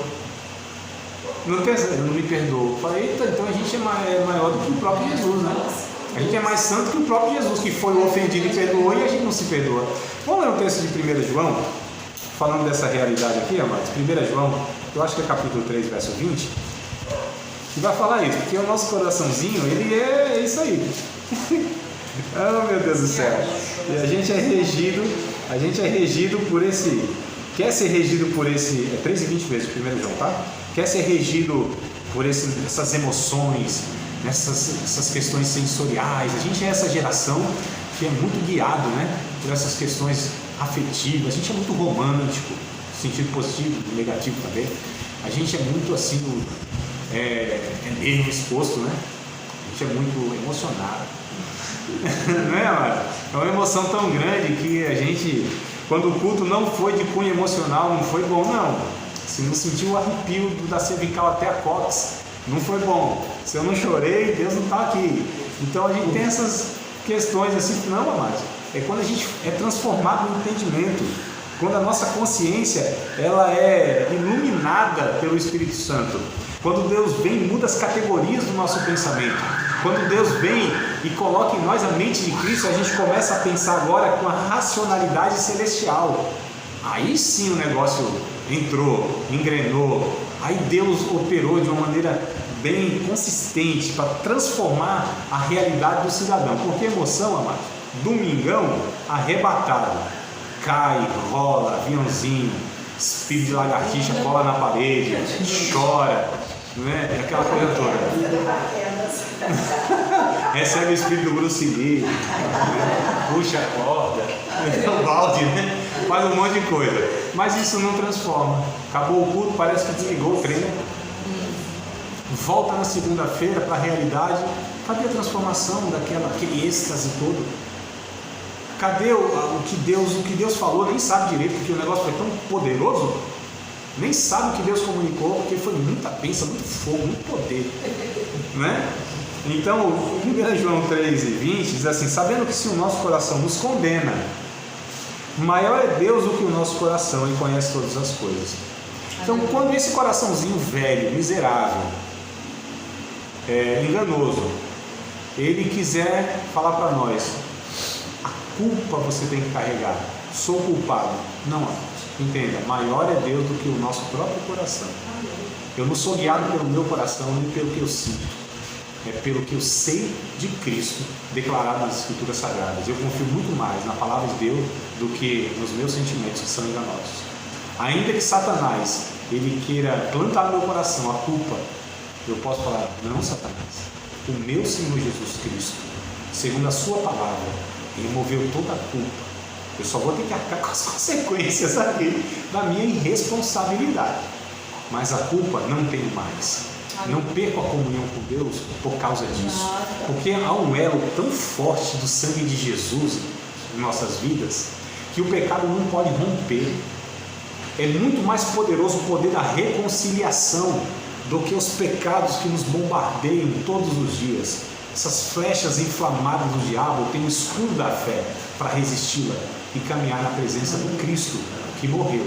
Não pensa, eu não me perdoo. Falei, eita, então a gente é maior do que o próprio Jesus, né? A gente é mais santo que o próprio Jesus, que foi ofendido e perdoou, e a gente não se perdoa. Vamos ler um texto de 1 João, falando dessa realidade aqui, amados. 1 João, eu acho que é capítulo 3, verso 20. E vai falar isso, porque o nosso coraçãozinho, ele é isso aí. Oh, meu Deus do céu. E a gente é regido por esse, quer ser regido por esse, é 13 e 20 vezes, 1 João, tá? Quer ser regido por essas emoções, essas questões sensoriais. A gente é essa geração que é muito guiado, né, por essas questões afetivas. A gente é muito romântico, no sentido positivo e negativo também. A gente é muito assim, meio exposto, né? A gente é muito emocionado. Não é, amado? É uma emoção tão grande que a gente, quando o culto não foi de cunho emocional, não foi bom, não. Se não sentiu o arrepio da cervical até a cóccix, não foi bom. Se eu não chorei, Deus não está aqui. Então a gente tem essas questões assim, não, amados. É quando a gente é transformado no entendimento, quando a nossa consciência ela é iluminada pelo Espírito Santo. Quando Deus vem e muda as categorias do nosso pensamento. Quando Deus vem e coloca em nós a mente de Cristo, a gente começa a pensar agora com a racionalidade celestial. Aí sim o negócio entrou, engrenou. Aí Deus operou de uma maneira bem consistente para transformar a realidade do cidadão. Porque emoção, amado, domingão arrebatado, cai, rola, aviãozinho, espírito de lagartixa cola na parede, chora, não é? Aquela coisa toda. Recebe o espírito do Bruce Lee, né? Puxa a corda, o balde, né? Faz um monte de coisa. Mas isso não transforma. Acabou o culto, parece que desligou o trem. Volta na segunda-feira para a realidade. Cadê a transformação daquele êxtase todo? Cadê o que Deus falou? Nem sabe direito, porque o negócio foi tão poderoso. Nem sabe o que Deus comunicou, porque foi muita bênção, muito fogo, muito poder, né? Então, 1 João 3:20 diz assim: sabendo que se o nosso coração nos condena, maior é Deus do que o nosso coração, Ele conhece todas as coisas. Então, quando esse coraçãozinho velho, miserável, enganoso, ele quiser falar para nós, a culpa você tem que carregar, sou culpado. Não, entenda, maior é Deus do que o nosso próprio coração. Eu não sou guiado pelo meu coração, nem pelo que eu sinto. É pelo que eu sei de Cristo, declarado nas Escrituras Sagradas. Eu confio muito mais na palavra de Deus do que nos meus sentimentos que são enganosos. Ainda que Satanás, ele queira plantar no meu coração a culpa, eu posso falar, não, Satanás, o meu Senhor Jesus Cristo, segundo a sua palavra, ele removeu toda a culpa. Eu só vou ter que arcar com as consequências aqui da minha irresponsabilidade. Mas a culpa não tenho mais. Não perco a comunhão com Deus por causa disso. Porque há um elo tão forte do sangue de Jesus em nossas vidas que o pecado não pode romper. É muito mais poderoso o poder da reconciliação do que os pecados que nos bombardeiam todos os dias. Essas flechas inflamadas do diabo têm o escudo da fé para resisti-la e caminhar na presença do Cristo que morreu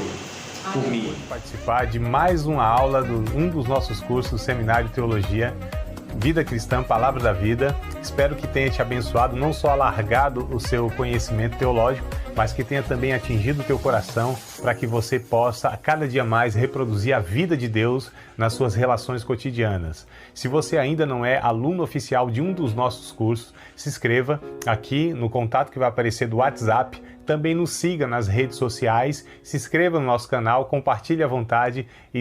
por mim. Participar de mais uma aula de um dos nossos cursos, Seminário de Teologia, Vida Cristã, Palavra da Vida. Espero que tenha te abençoado, não só alargado o seu conhecimento teológico, mas que tenha também atingido o teu coração para que você possa a cada dia mais reproduzir a vida de Deus nas suas relações cotidianas. Se você ainda não é aluno oficial de um dos nossos cursos, se inscreva aqui no contato que vai aparecer do WhatsApp. Também nos siga nas redes sociais, se inscreva no nosso canal, compartilhe à vontade e